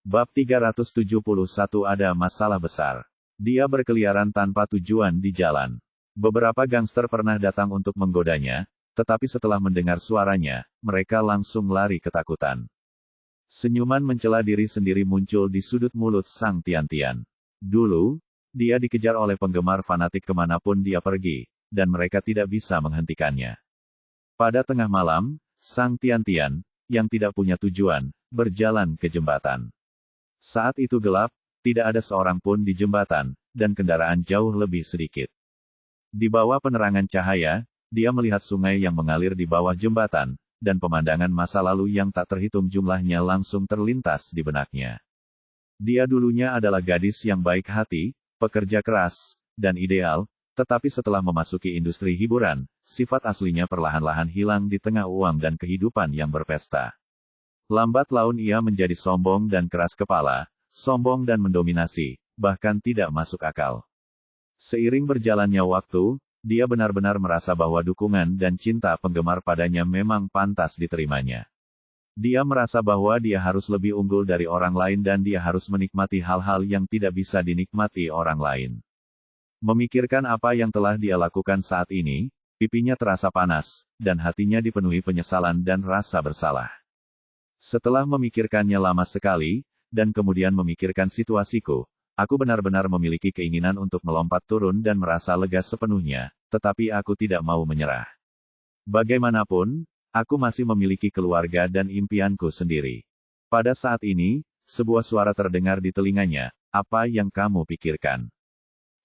Bab 371 ada masalah besar. Dia berkeliaran tanpa tujuan di jalan. Beberapa gangster pernah datang untuk menggodanya, tetapi setelah mendengar suaranya, mereka langsung lari ketakutan. Senyuman mencela diri sendiri muncul di sudut mulut Sang Tian-Tian. Dulu, dia dikejar oleh penggemar fanatik kemanapun dia pergi, dan mereka tidak bisa menghentikannya. Pada tengah malam, Sang Tian-Tian, yang tidak punya tujuan, berjalan ke jembatan. Saat itu gelap, tidak ada seorang pun di jembatan, dan kendaraan jauh lebih sedikit. Di bawah penerangan cahaya, dia melihat sungai yang mengalir di bawah jembatan, dan pemandangan masa lalu yang tak terhitung jumlahnya langsung terlintas di benaknya. Dia dulunya adalah gadis yang baik hati, pekerja keras, dan ideal, tetapi setelah memasuki industri hiburan, sifat aslinya perlahan-lahan hilang di tengah uang dan kehidupan yang berpesta. Lambat laun ia menjadi sombong dan keras kepala, sombong dan mendominasi, bahkan tidak masuk akal. Seiring berjalannya waktu, dia benar-benar merasa bahwa dukungan dan cinta penggemar padanya memang pantas diterimanya. Dia merasa bahwa dia harus lebih unggul dari orang lain dan dia harus menikmati hal-hal yang tidak bisa dinikmati orang lain. Memikirkan apa yang telah dia lakukan saat ini, pipinya terasa panas, dan hatinya dipenuhi penyesalan dan rasa bersalah. Setelah memikirkannya lama sekali, dan kemudian memikirkan situasiku, aku benar-benar memiliki keinginan untuk melompat turun dan merasa lega sepenuhnya, tetapi aku tidak mau menyerah. Bagaimanapun, aku masih memiliki keluarga dan impianku sendiri. Pada saat ini, sebuah suara terdengar di telinganya, "Apa yang kamu pikirkan?"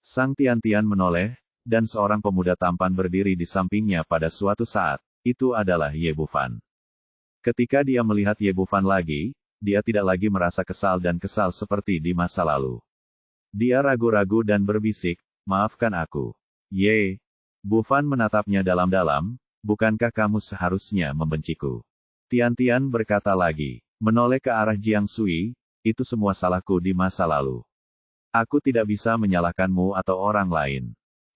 Sang Tian-Tian menoleh, dan seorang pemuda tampan berdiri di sampingnya pada suatu saat. Itu adalah Ye Bufan. Ketika dia melihat Ye Bufan lagi, dia tidak lagi merasa kesal seperti di masa lalu. Dia ragu-ragu dan berbisik, "Maafkan aku." Ye Bufan menatapnya dalam-dalam, "Bukankah kamu seharusnya membenciku?" Tian-Tian berkata lagi, menoleh ke arah Jiang Sui, "Itu semua salahku di masa lalu. Aku tidak bisa menyalahkanmu atau orang lain.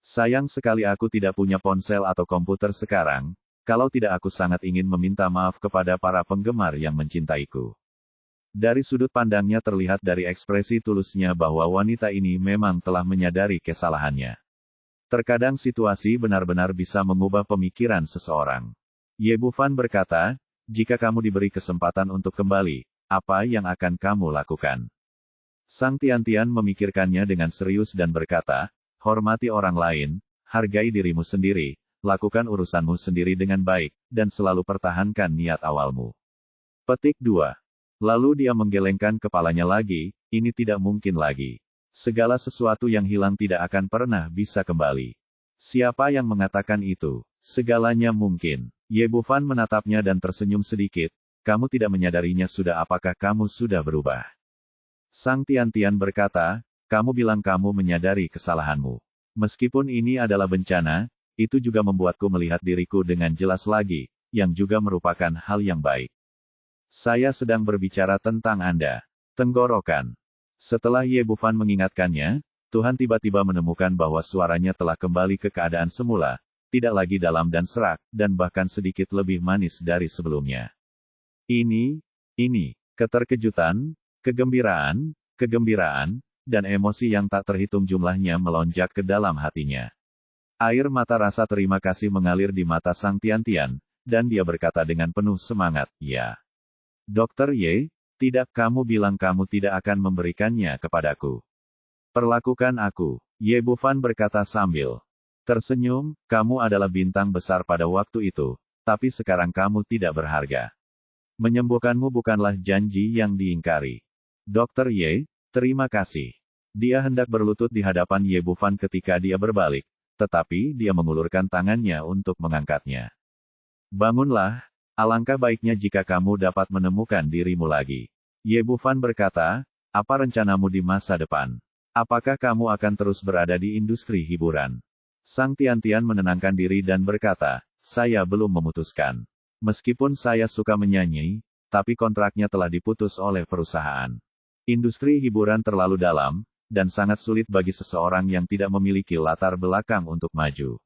Sayang sekali aku tidak punya ponsel atau komputer sekarang, kalau tidak aku sangat ingin meminta maaf kepada para penggemar yang mencintaiku." Dari sudut pandangnya terlihat dari ekspresi tulusnya bahwa wanita ini memang telah menyadari kesalahannya. Terkadang situasi benar-benar bisa mengubah pemikiran seseorang. Ye Bufan berkata, "Jika kamu diberi kesempatan untuk kembali, apa yang akan kamu lakukan?" Sang Tian-Tian memikirkannya dengan serius dan berkata, "Hormati orang lain, hargai dirimu sendiri, lakukan urusanmu sendiri dengan baik, dan selalu pertahankan niat awalmu." Petik 2. Lalu dia menggelengkan kepalanya lagi, "Ini tidak mungkin lagi. Segala sesuatu yang hilang tidak akan pernah bisa kembali." "Siapa yang mengatakan itu? Segalanya mungkin." Ye Bufan menatapnya dan tersenyum sedikit, "Kamu tidak menyadarinya sudah, apakah kamu sudah berubah?" Sang Tian-Tian berkata, "Kamu bilang kamu menyadari kesalahanmu. Meskipun ini adalah bencana, itu juga membuatku melihat diriku dengan jelas lagi, yang juga merupakan hal yang baik." "Saya sedang berbicara tentang Anda." Tenggorokan. Setelah Ye Bufan mengingatkannya, Tuhan tiba-tiba menemukan bahwa suaranya telah kembali ke keadaan semula, tidak lagi dalam dan serak, dan bahkan sedikit lebih manis dari sebelumnya. Ini, keterkejutan, kegembiraan, dan emosi yang tak terhitung jumlahnya melonjak ke dalam hatinya. Air mata rasa terima kasih mengalir di mata Sang Tian-Tian, dan dia berkata dengan penuh semangat, "Ya. Dokter Ye, tidak, kamu bilang kamu tidak akan memberikannya kepadaku. Perlakukan aku." Ye Bufan berkata sambil tersenyum, "Kamu adalah bintang besar pada waktu itu, tapi sekarang kamu tidak berharga. Menyembuhkanmu bukanlah janji yang diingkari." "Dokter Ye, terima kasih." Dia hendak berlutut di hadapan Ye Bufan ketika dia berbalik, tetapi dia mengulurkan tangannya untuk mengangkatnya. "Bangunlah. Alangkah baiknya jika kamu dapat menemukan dirimu lagi." Ye Bufan berkata, "Apa rencanamu di masa depan? Apakah kamu akan terus berada di industri hiburan?" Sang Tian-Tian menenangkan diri dan berkata, "Saya belum memutuskan. Meskipun saya suka menyanyi, tapi kontraknya telah diputus oleh perusahaan. Industri hiburan terlalu dalam, dan sangat sulit bagi seseorang yang tidak memiliki latar belakang untuk maju."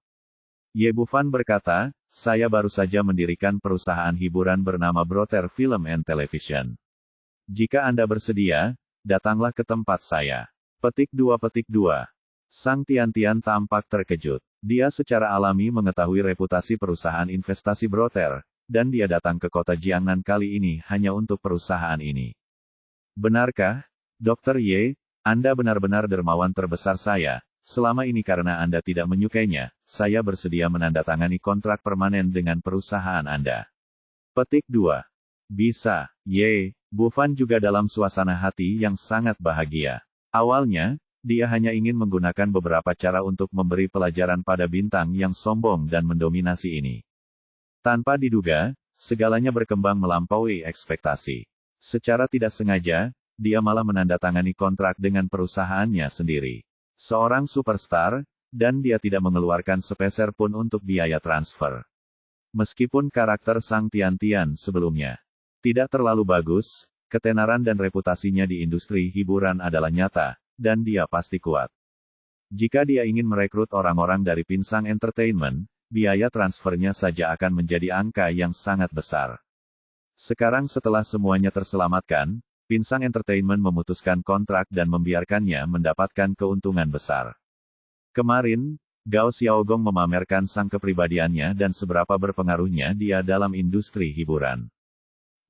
Ye Bufan berkata, "Saya baru saja mendirikan perusahaan hiburan bernama Brother Film and Television. Jika Anda bersedia, datanglah ke tempat saya. Petik 2. Sang Tian-Tian tampak terkejut. Dia secara alami mengetahui reputasi perusahaan investasi broker, dan dia datang ke kota Jiangnan kali ini hanya untuk perusahaan ini. Benarkah, Dr. Ye, Anda benar-benar dermawan terbesar saya? Selama ini karena Anda tidak menyukainya, saya bersedia menandatangani kontrak permanen dengan perusahaan Anda. Petik 2. Bisa, Ye. Bu Fan juga dalam suasana hati yang sangat bahagia. Awalnya, dia hanya ingin menggunakan beberapa cara untuk memberi pelajaran pada bintang yang sombong dan mendominasi ini. Tanpa diduga, segalanya berkembang melampaui ekspektasi. Secara tidak sengaja, dia malah menandatangani kontrak dengan perusahaannya sendiri. Seorang superstar, dan dia tidak mengeluarkan sepeser pun untuk biaya transfer. Meskipun karakter Sang Tian-Tian sebelumnya tidak terlalu bagus, ketenaran dan reputasinya di industri hiburan adalah nyata, dan dia pasti kuat. Jika dia ingin merekrut orang-orang dari Pinsang Entertainment, biaya transfernya saja akan menjadi angka yang sangat besar. Sekarang setelah semuanya terselamatkan, Pinsang Entertainment memutuskan kontrak dan membiarkannya mendapatkan keuntungan besar. Kemarin, Gao Xiaogong memamerkan sang kepribadiannya dan seberapa berpengaruhnya dia dalam industri hiburan.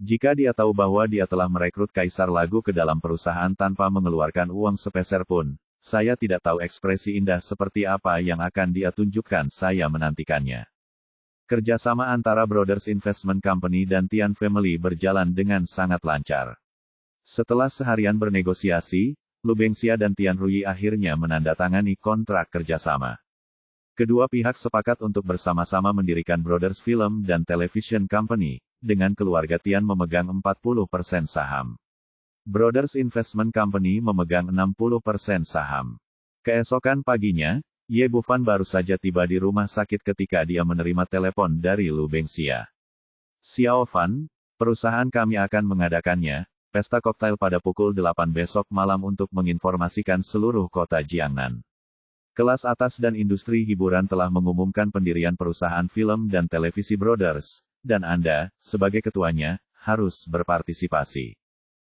Jika dia tahu bahwa dia telah merekrut kaisar lagu ke dalam perusahaan tanpa mengeluarkan uang sepeser pun, saya tidak tahu ekspresi indah seperti apa yang akan dia tunjukkan. Saya menantikannya. Kerjasama antara Brothers Investment Company dan Tian Family berjalan dengan sangat lancar. Setelah seharian bernegosiasi, Lu Bengxia dan Tian Rui akhirnya menandatangani kontrak kerjasama. Kedua pihak sepakat untuk bersama-sama mendirikan Brothers Film dan Television Company, dengan keluarga Tian memegang 40% saham. Brothers Investment Company memegang 60% saham. Keesokan paginya, Ye Bufan baru saja tiba di rumah sakit ketika dia menerima telepon dari Lu Bengxia. Xiao Fan, perusahaan kami akan mengadakannya, pesta koktail pada pukul 8 besok malam untuk menginformasikan seluruh kota Jiangnan. Kelas atas dan industri hiburan telah mengumumkan pendirian perusahaan film dan televisi Brothers, dan Anda, sebagai ketuanya, harus berpartisipasi.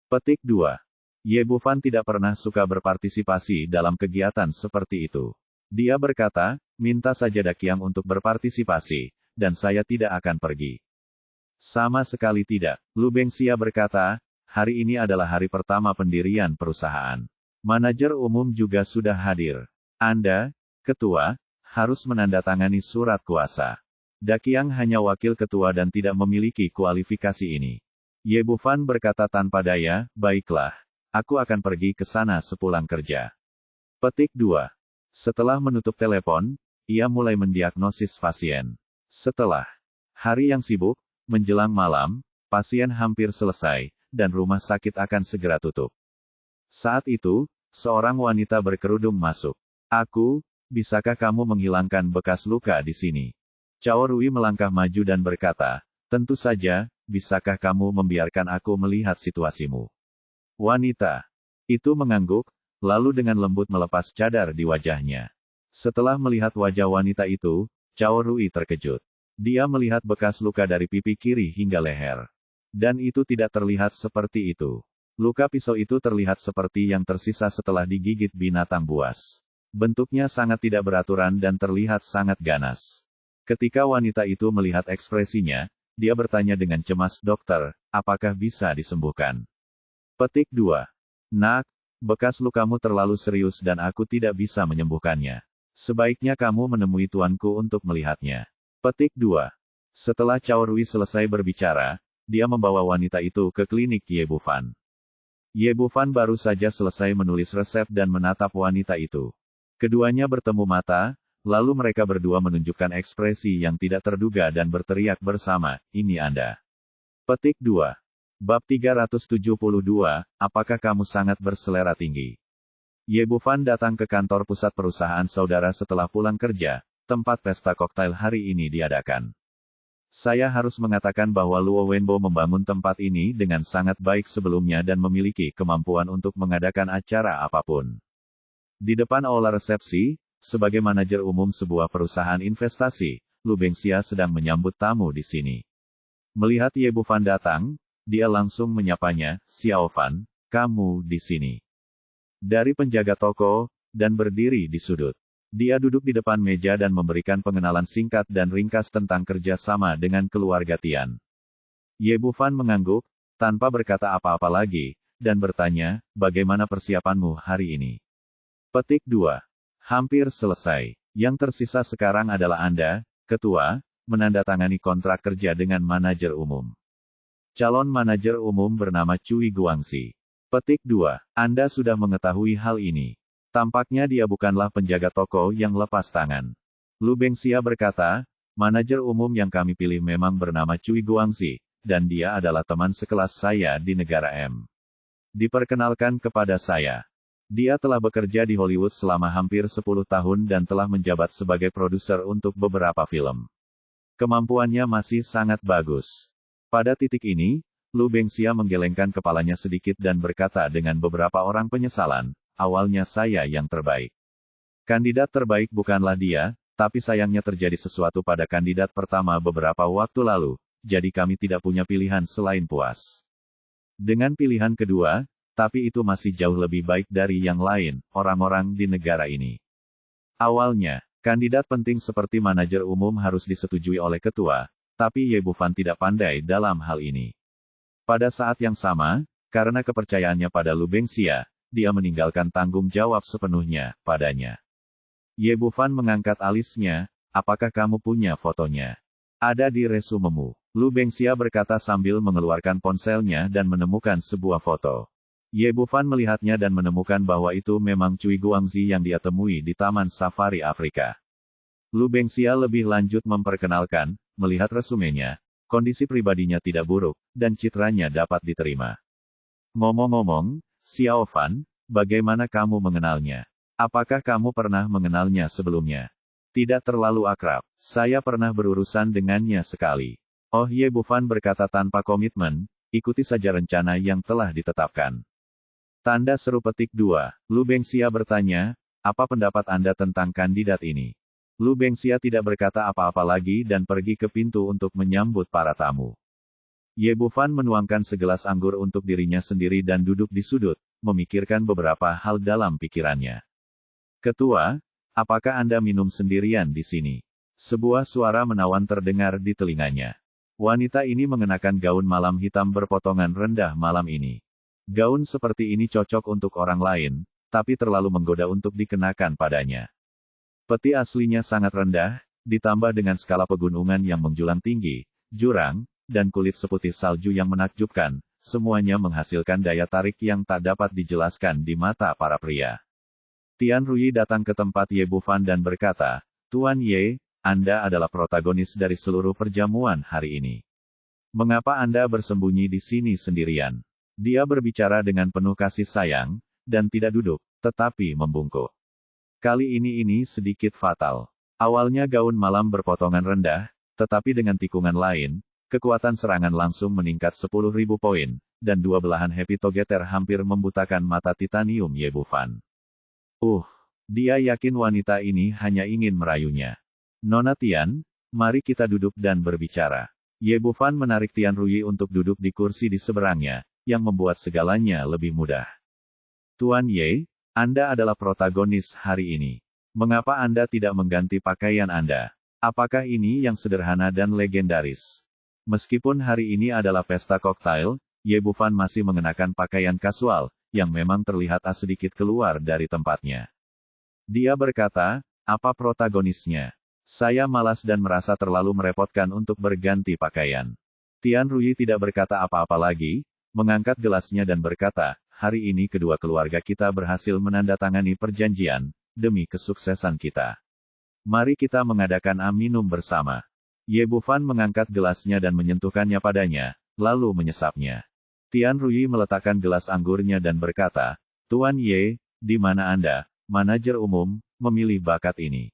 Petik 2. Ye Bufan tidak pernah suka berpartisipasi dalam kegiatan seperti itu. Dia berkata, minta saja Daqiang untuk berpartisipasi, dan saya tidak akan pergi. Sama sekali tidak, Lu Bengxia berkata, hari ini adalah hari pertama pendirian perusahaan. Manajer umum juga sudah hadir. Anda, ketua, harus menandatangani surat kuasa. Daqiang hanya wakil ketua dan tidak memiliki kualifikasi ini. Ye Bufan berkata tanpa daya, baiklah, aku akan pergi ke sana sepulang kerja. Petik 2. Setelah menutup telepon, ia mulai mendiagnosis pasien. Setelah hari yang sibuk, menjelang malam, pasien hampir selesai, dan rumah sakit akan segera tutup. Saat itu, seorang wanita berkerudung masuk. Aku, bisakah kamu menghilangkan bekas luka di sini? Cao Rui melangkah maju dan berkata, tentu saja, bisakah kamu membiarkan aku melihat situasimu? Wanita itu mengangguk, lalu dengan lembut melepas cadar di wajahnya. Setelah melihat wajah wanita itu, Cao Rui terkejut. Dia melihat bekas luka dari pipi kiri hingga leher. Dan itu tidak terlihat seperti itu. Luka pisau itu terlihat seperti yang tersisa setelah digigit binatang buas. Bentuknya sangat tidak beraturan dan terlihat sangat ganas. Ketika wanita itu melihat ekspresinya, dia bertanya dengan cemas, dokter, apakah bisa disembuhkan? Petik 2. Nak, bekas lukamu terlalu serius dan aku tidak bisa menyembuhkannya. Sebaiknya kamu menemui tuanku untuk melihatnya. Petik 2. Setelah Cao Rui selesai berbicara, dia membawa wanita itu ke klinik Ye Bufan. Ye Bufan baru saja selesai menulis resep dan menatap wanita itu. Keduanya bertemu mata, lalu mereka berdua menunjukkan ekspresi yang tidak terduga dan berteriak bersama, ini Anda. Petik 2. Bab 372, apakah kamu sangat berselera tinggi? Ye Bufan datang ke kantor pusat perusahaan saudara setelah pulang kerja, tempat pesta koktail hari ini diadakan. Saya harus mengatakan bahwa Luo Wenbo membangun tempat ini dengan sangat baik sebelumnya dan memiliki kemampuan untuk mengadakan acara apapun. Di depan aula resepsi, sebagai manajer umum sebuah perusahaan investasi, Lu Bengxia sedang menyambut tamu di sini. Melihat Ye Bufan datang, dia langsung menyapanya, "Xiao Fan, kamu di sini." Dari penjaga toko, dan berdiri di sudut. Dia duduk di depan meja dan memberikan pengenalan singkat dan ringkas tentang kerja sama dengan keluarga Tian. Ye Bufan mengangguk, tanpa berkata apa-apa lagi, dan bertanya, "Bagaimana persiapanmu hari ini?" Petik 2. Hampir selesai. Yang tersisa sekarang adalah Anda, Ketua, menandatangani kontrak kerja dengan manajer umum. Calon manajer umum bernama Cui Guangxi. Petik 2. Anda sudah mengetahui hal ini. Tampaknya dia bukanlah penjaga toko yang lepas tangan. Lu Bengxia berkata, "Manajer umum yang kami pilih memang bernama Cui Guangxi, dan dia adalah teman sekelas saya di negara M. Diperkenalkan kepada saya. Dia telah bekerja di Hollywood selama hampir 10 tahun dan telah menjabat sebagai produser untuk beberapa film. Kemampuannya masih sangat bagus." Pada titik ini, Lu Bengxia menggelengkan kepalanya sedikit dan berkata dengan beberapa orang penyesalan, "Awalnya saya yang terbaik. Kandidat terbaik bukanlah dia, tapi sayangnya terjadi sesuatu pada kandidat pertama beberapa waktu lalu, jadi kami tidak punya pilihan selain puas dengan pilihan kedua, tapi itu masih jauh lebih baik dari yang lain, orang-orang di negara ini. Awalnya, kandidat penting seperti manajer umum harus disetujui oleh ketua, tapi Ye Bufan tidak pandai dalam hal ini. Pada saat yang sama, karena kepercayaannya pada Lu Bengxia, dia meninggalkan tanggung jawab sepenuhnya padanya. Ye Bufan mengangkat alisnya, "Apakah kamu punya fotonya?" "Ada di resumemu," Lu Bengxia berkata sambil mengeluarkan ponselnya dan menemukan sebuah foto. Ye Bufan melihatnya dan menemukan bahwa itu memang Cui Guangxi yang dia temui di Taman Safari Afrika. Lu Bengxia lebih lanjut memperkenalkan, melihat resumenya, kondisi pribadinya tidak buruk, dan citranya dapat diterima. "Ngomong-ngomong, Xiao Fan, bagaimana kamu mengenalnya? Apakah kamu pernah mengenalnya sebelumnya?" "Tidak terlalu akrab. Saya pernah berurusan dengannya sekali." "Oh," Ye Bufan berkata tanpa komitmen, "ikuti saja rencana yang telah ditetapkan." Tanda seru petik 2. Lu Bengxia bertanya, "Apa pendapat Anda tentang kandidat ini?" Lu Bengxia tidak berkata apa-apa lagi dan pergi ke pintu untuk menyambut para tamu. Ye Bufan menuangkan segelas anggur untuk dirinya sendiri dan duduk di sudut, memikirkan beberapa hal dalam pikirannya. "Ketua, apakah Anda minum sendirian di sini?" Sebuah suara menawan terdengar di telinganya. Wanita ini mengenakan gaun malam hitam berpotongan rendah malam ini. Gaun seperti ini cocok untuk orang lain, tapi terlalu menggoda untuk dikenakan padanya. Peti aslinya sangat rendah, ditambah dengan skala pegunungan yang menjulang tinggi, jurang, dan kulit seputih salju yang menakjubkan, semuanya menghasilkan daya tarik yang tak dapat dijelaskan di mata para pria. Tian Rui datang ke tempat Ye Bufan dan berkata, "Tuan Ye, Anda adalah protagonis dari seluruh perjamuan hari ini. Mengapa Anda bersembunyi di sini sendirian?" Dia berbicara dengan penuh kasih sayang, dan tidak duduk, tetapi membungkuk. Kali ini sedikit fatal. Awalnya gaun malam berpotongan rendah, tetapi dengan tikungan lain, kekuatan serangan langsung meningkat 10.000 poin, dan dua belahan Happy Together hampir membutakan mata titanium Ye Bufan. Dia yakin wanita ini hanya ingin merayunya. "Nona Tian, mari kita duduk dan berbicara." Ye Bufan menarik Tian Rui untuk duduk di kursi di seberangnya, yang membuat segalanya lebih mudah. "Tuan Ye, Anda adalah protagonis hari ini. Mengapa Anda tidak mengganti pakaian Anda? Apakah ini yang sederhana dan legendaris?" Meskipun hari ini adalah pesta koktail, Ye Bufan masih mengenakan pakaian kasual, yang memang terlihat sedikit keluar dari tempatnya. Dia berkata, "Apa protagonisnya? Saya malas dan merasa terlalu merepotkan untuk berganti pakaian." Tian Rui tidak berkata apa-apa lagi, mengangkat gelasnya dan berkata, "Hari ini kedua keluarga kita berhasil menandatangani perjanjian, demi kesuksesan kita. Mari kita mengadakan minum bersama." Ye Bufan mengangkat gelasnya dan menyentuhkannya padanya, lalu menyesapnya. Tian Rui meletakkan gelas anggurnya dan berkata, "Tuan Ye, di mana Anda, manajer umum, memilih bakat ini?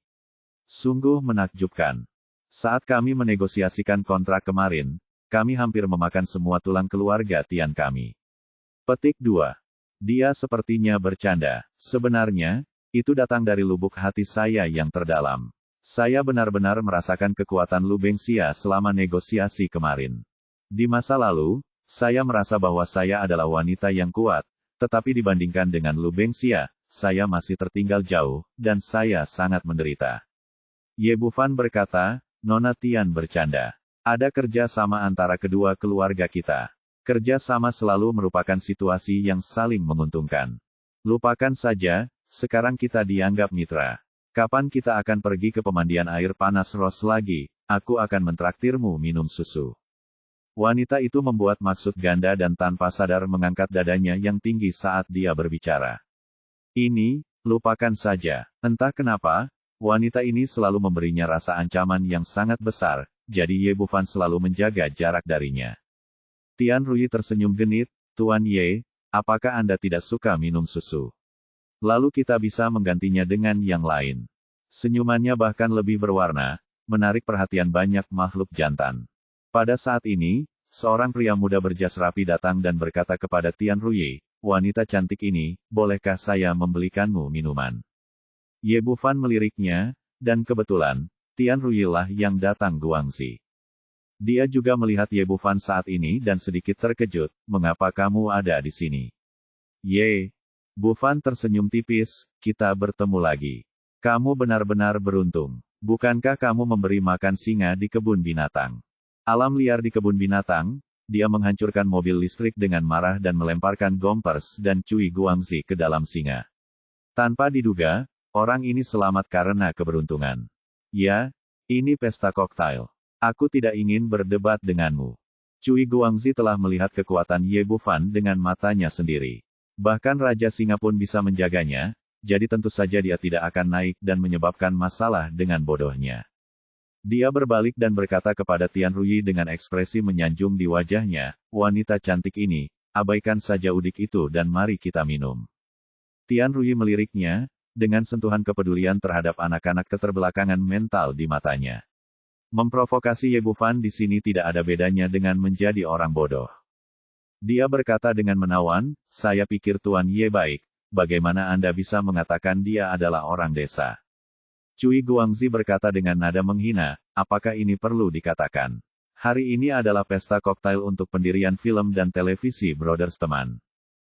Sungguh menakjubkan. Saat kami menegosiasikan kontrak kemarin, kami hampir memakan semua tulang keluarga Tian kami." Petik 2. Dia sepertinya bercanda. Sebenarnya, itu datang dari lubuk hati saya yang terdalam. Saya benar-benar merasakan kekuatan Lu Bengxia selama negosiasi kemarin. Di masa lalu, Saya merasa bahwa saya adalah wanita yang kuat, tetapi dibandingkan dengan Lu Bengxia, saya masih tertinggal jauh, dan saya sangat menderita. Ye Bufan berkata, Nona Tian bercanda. Ada kerja sama antara kedua keluarga kita. Kerja sama selalu merupakan situasi yang saling menguntungkan. Lupakan saja, sekarang kita dianggap mitra. Kapan kita akan pergi ke pemandian air panas Ros lagi, aku akan mentraktirmu minum susu. Wanita itu membuat maksud ganda dan tanpa sadar mengangkat dadanya yang tinggi saat dia berbicara. Ini, lupakan saja. Entah kenapa, wanita ini selalu memberinya rasa ancaman yang sangat besar, jadi Ye Bufan selalu menjaga jarak darinya. Tian Rui tersenyum genit, Tuan Ye, apakah Anda tidak suka minum susu? Lalu kita bisa menggantinya dengan yang lain. Senyumannya bahkan lebih berwarna, menarik perhatian banyak makhluk jantan. Pada saat ini, seorang pria muda berjas rapi datang dan berkata kepada Tian Rui, wanita cantik ini, bolehkah saya membelikanmu minuman? Ye Bufan meliriknya, dan kebetulan, Tian Rui lah yang datang Guangxi. Dia juga melihat Ye Bufan saat ini dan sedikit terkejut, mengapa kamu ada di sini? Ye Bufan tersenyum tipis, kita bertemu lagi. Kamu benar-benar beruntung. Bukankah kamu memberi makan singa di kebun binatang? Alam liar di kebun binatang, dia menghancurkan mobil listrik dengan marah dan melemparkan Gompers dan Cui Guangxi ke dalam singa. Tanpa diduga, orang ini selamat karena keberuntungan. Ya, ini pesta koktail. Aku tidak ingin berdebat denganmu. Cui Guangxi telah melihat kekuatan Ye Bufan dengan matanya sendiri. Bahkan Raja Singa pun bisa menjaganya, jadi tentu saja dia tidak akan naik dan menyebabkan masalah dengan bodohnya. Dia berbalik dan berkata kepada Tian Rui dengan ekspresi menyanjung di wajahnya, wanita cantik ini, abaikan saja udik itu dan mari kita minum. Tian Rui meliriknya, dengan sentuhan kepedulian terhadap anak-anak keterbelakangan mental di matanya. Memprovokasi Ye Bufan di sini tidak ada bedanya dengan menjadi orang bodoh. Dia berkata dengan menawan, saya pikir Tuan Ye baik, bagaimana Anda bisa mengatakan dia adalah orang desa? Cui Guangxi berkata dengan nada menghina, apakah ini perlu dikatakan? Hari ini adalah pesta koktail untuk pendirian film dan televisi Brothers teman.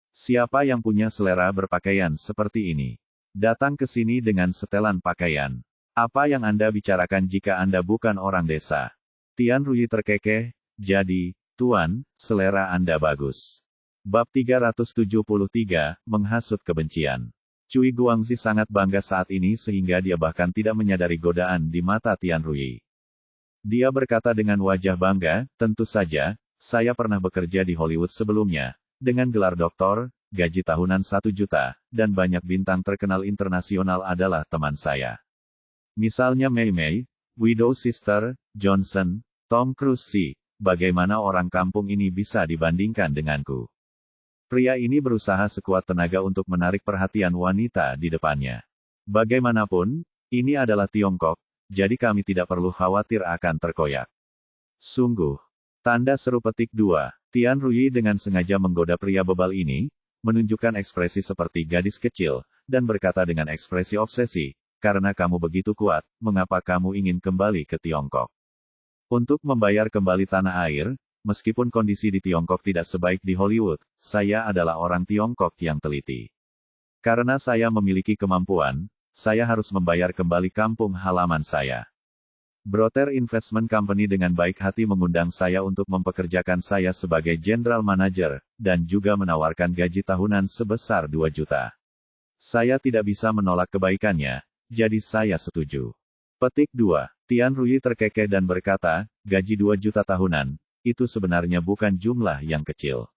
Siapa yang punya selera berpakaian seperti ini? Datang ke sini dengan setelan pakaian. Apa yang Anda bicarakan jika Anda bukan orang desa? Tian Rui terkekeh, jadi, Tuan, selera Anda bagus. Bab 373, menghasut kebencian. Cui Guangxi sangat bangga saat ini sehingga dia bahkan tidak menyadari godaan di mata Tian Rui. Dia berkata dengan wajah bangga, tentu saja, saya pernah bekerja di Hollywood sebelumnya, dengan gelar doktor, gaji tahunan 1 juta, dan banyak bintang terkenal internasional adalah teman saya. Misalnya Mei Mei, Widow Sister, Johnson, Tom Cruise. Bagaimana orang kampung ini bisa dibandingkan denganku? Pria ini berusaha sekuat tenaga untuk menarik perhatian wanita di depannya. Bagaimanapun, ini adalah Tiongkok, jadi kami tidak perlu khawatir akan terkoyak. Sungguh. Tanda seru petik 2. Tian Rui dengan sengaja menggoda pria bebal ini, menunjukkan ekspresi seperti gadis kecil, dan berkata dengan ekspresi obsesi, karena kamu begitu kuat, mengapa kamu ingin kembali ke Tiongkok? Untuk membayar kembali tanah air, meskipun kondisi di Tiongkok tidak sebaik di Hollywood, saya adalah orang Tiongkok yang teliti. Karena saya memiliki kemampuan, saya harus membayar kembali kampung halaman saya. Broter Investment Company dengan baik hati mengundang saya untuk mempekerjakan saya sebagai General Manager, dan juga menawarkan gaji tahunan sebesar 2 juta. Saya tidak bisa menolak kebaikannya, jadi saya setuju. Petik 2. Tian Rui terkekeh dan berkata, gaji 2 juta tahunan, itu sebenarnya bukan jumlah yang kecil.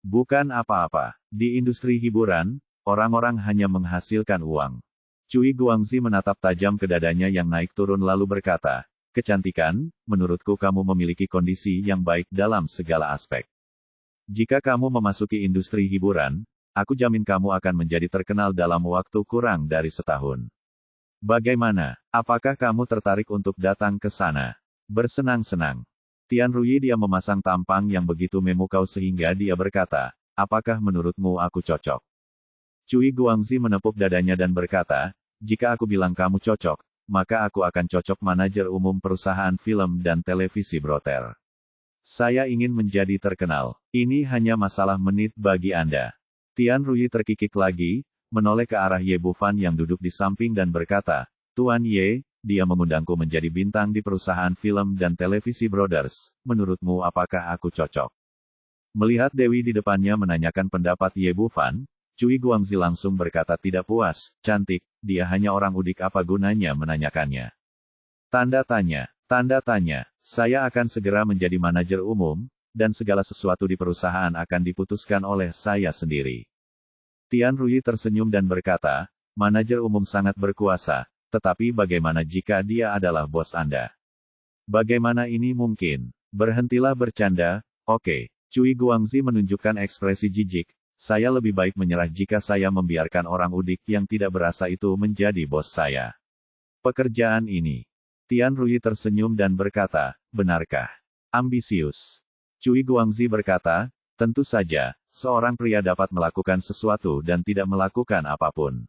Bukan apa-apa. Di industri hiburan, orang-orang hanya menghasilkan uang. Cui Guangxi menatap tajam ke dadanya yang naik turun lalu berkata, kecantikan, menurutku kamu memiliki kondisi yang baik dalam segala aspek. Jika kamu memasuki industri hiburan, aku jamin kamu akan menjadi terkenal dalam waktu kurang dari setahun. Bagaimana? Apakah kamu tertarik untuk datang ke sana? Bersenang-senang. Tian Rui dia memasang tampang yang begitu memukau sehingga dia berkata, apakah menurutmu aku cocok? Cui Guangxi menepuk dadanya dan berkata, jika aku bilang kamu cocok, maka aku akan cocok manajer umum perusahaan film dan televisi Broter. Saya ingin menjadi terkenal. Ini hanya masalah menit bagi Anda. Tian Ruyi terkikik lagi, menoleh ke arah Ye Bufan yang duduk di samping dan berkata, Tuan Ye, dia mengundangku menjadi bintang di perusahaan film dan televisi Brothers. Menurutmu apakah aku cocok? Melihat Dewi di depannya menanyakan pendapat Ye Bufan, Cui Guangzi langsung berkata tidak puas, cantik, dia hanya orang udik, apa gunanya menanyakannya. Tanda tanya, saya akan segera menjadi manajer umum, dan segala sesuatu di perusahaan akan diputuskan oleh saya sendiri. Tian Ruyi tersenyum dan berkata, manajer umum sangat berkuasa, tetapi bagaimana jika dia adalah bos Anda? Bagaimana ini mungkin? Berhentilah bercanda, oke. Cui Guangzi menunjukkan ekspresi jijik, saya lebih baik menyerah jika saya membiarkan orang udik yang tidak berasa itu menjadi bos saya. Pekerjaan ini. Tian Ruyi tersenyum dan berkata, benarkah? Ambisius. Cui Guangzi berkata, tentu saja, seorang pria dapat melakukan sesuatu dan tidak melakukan apapun.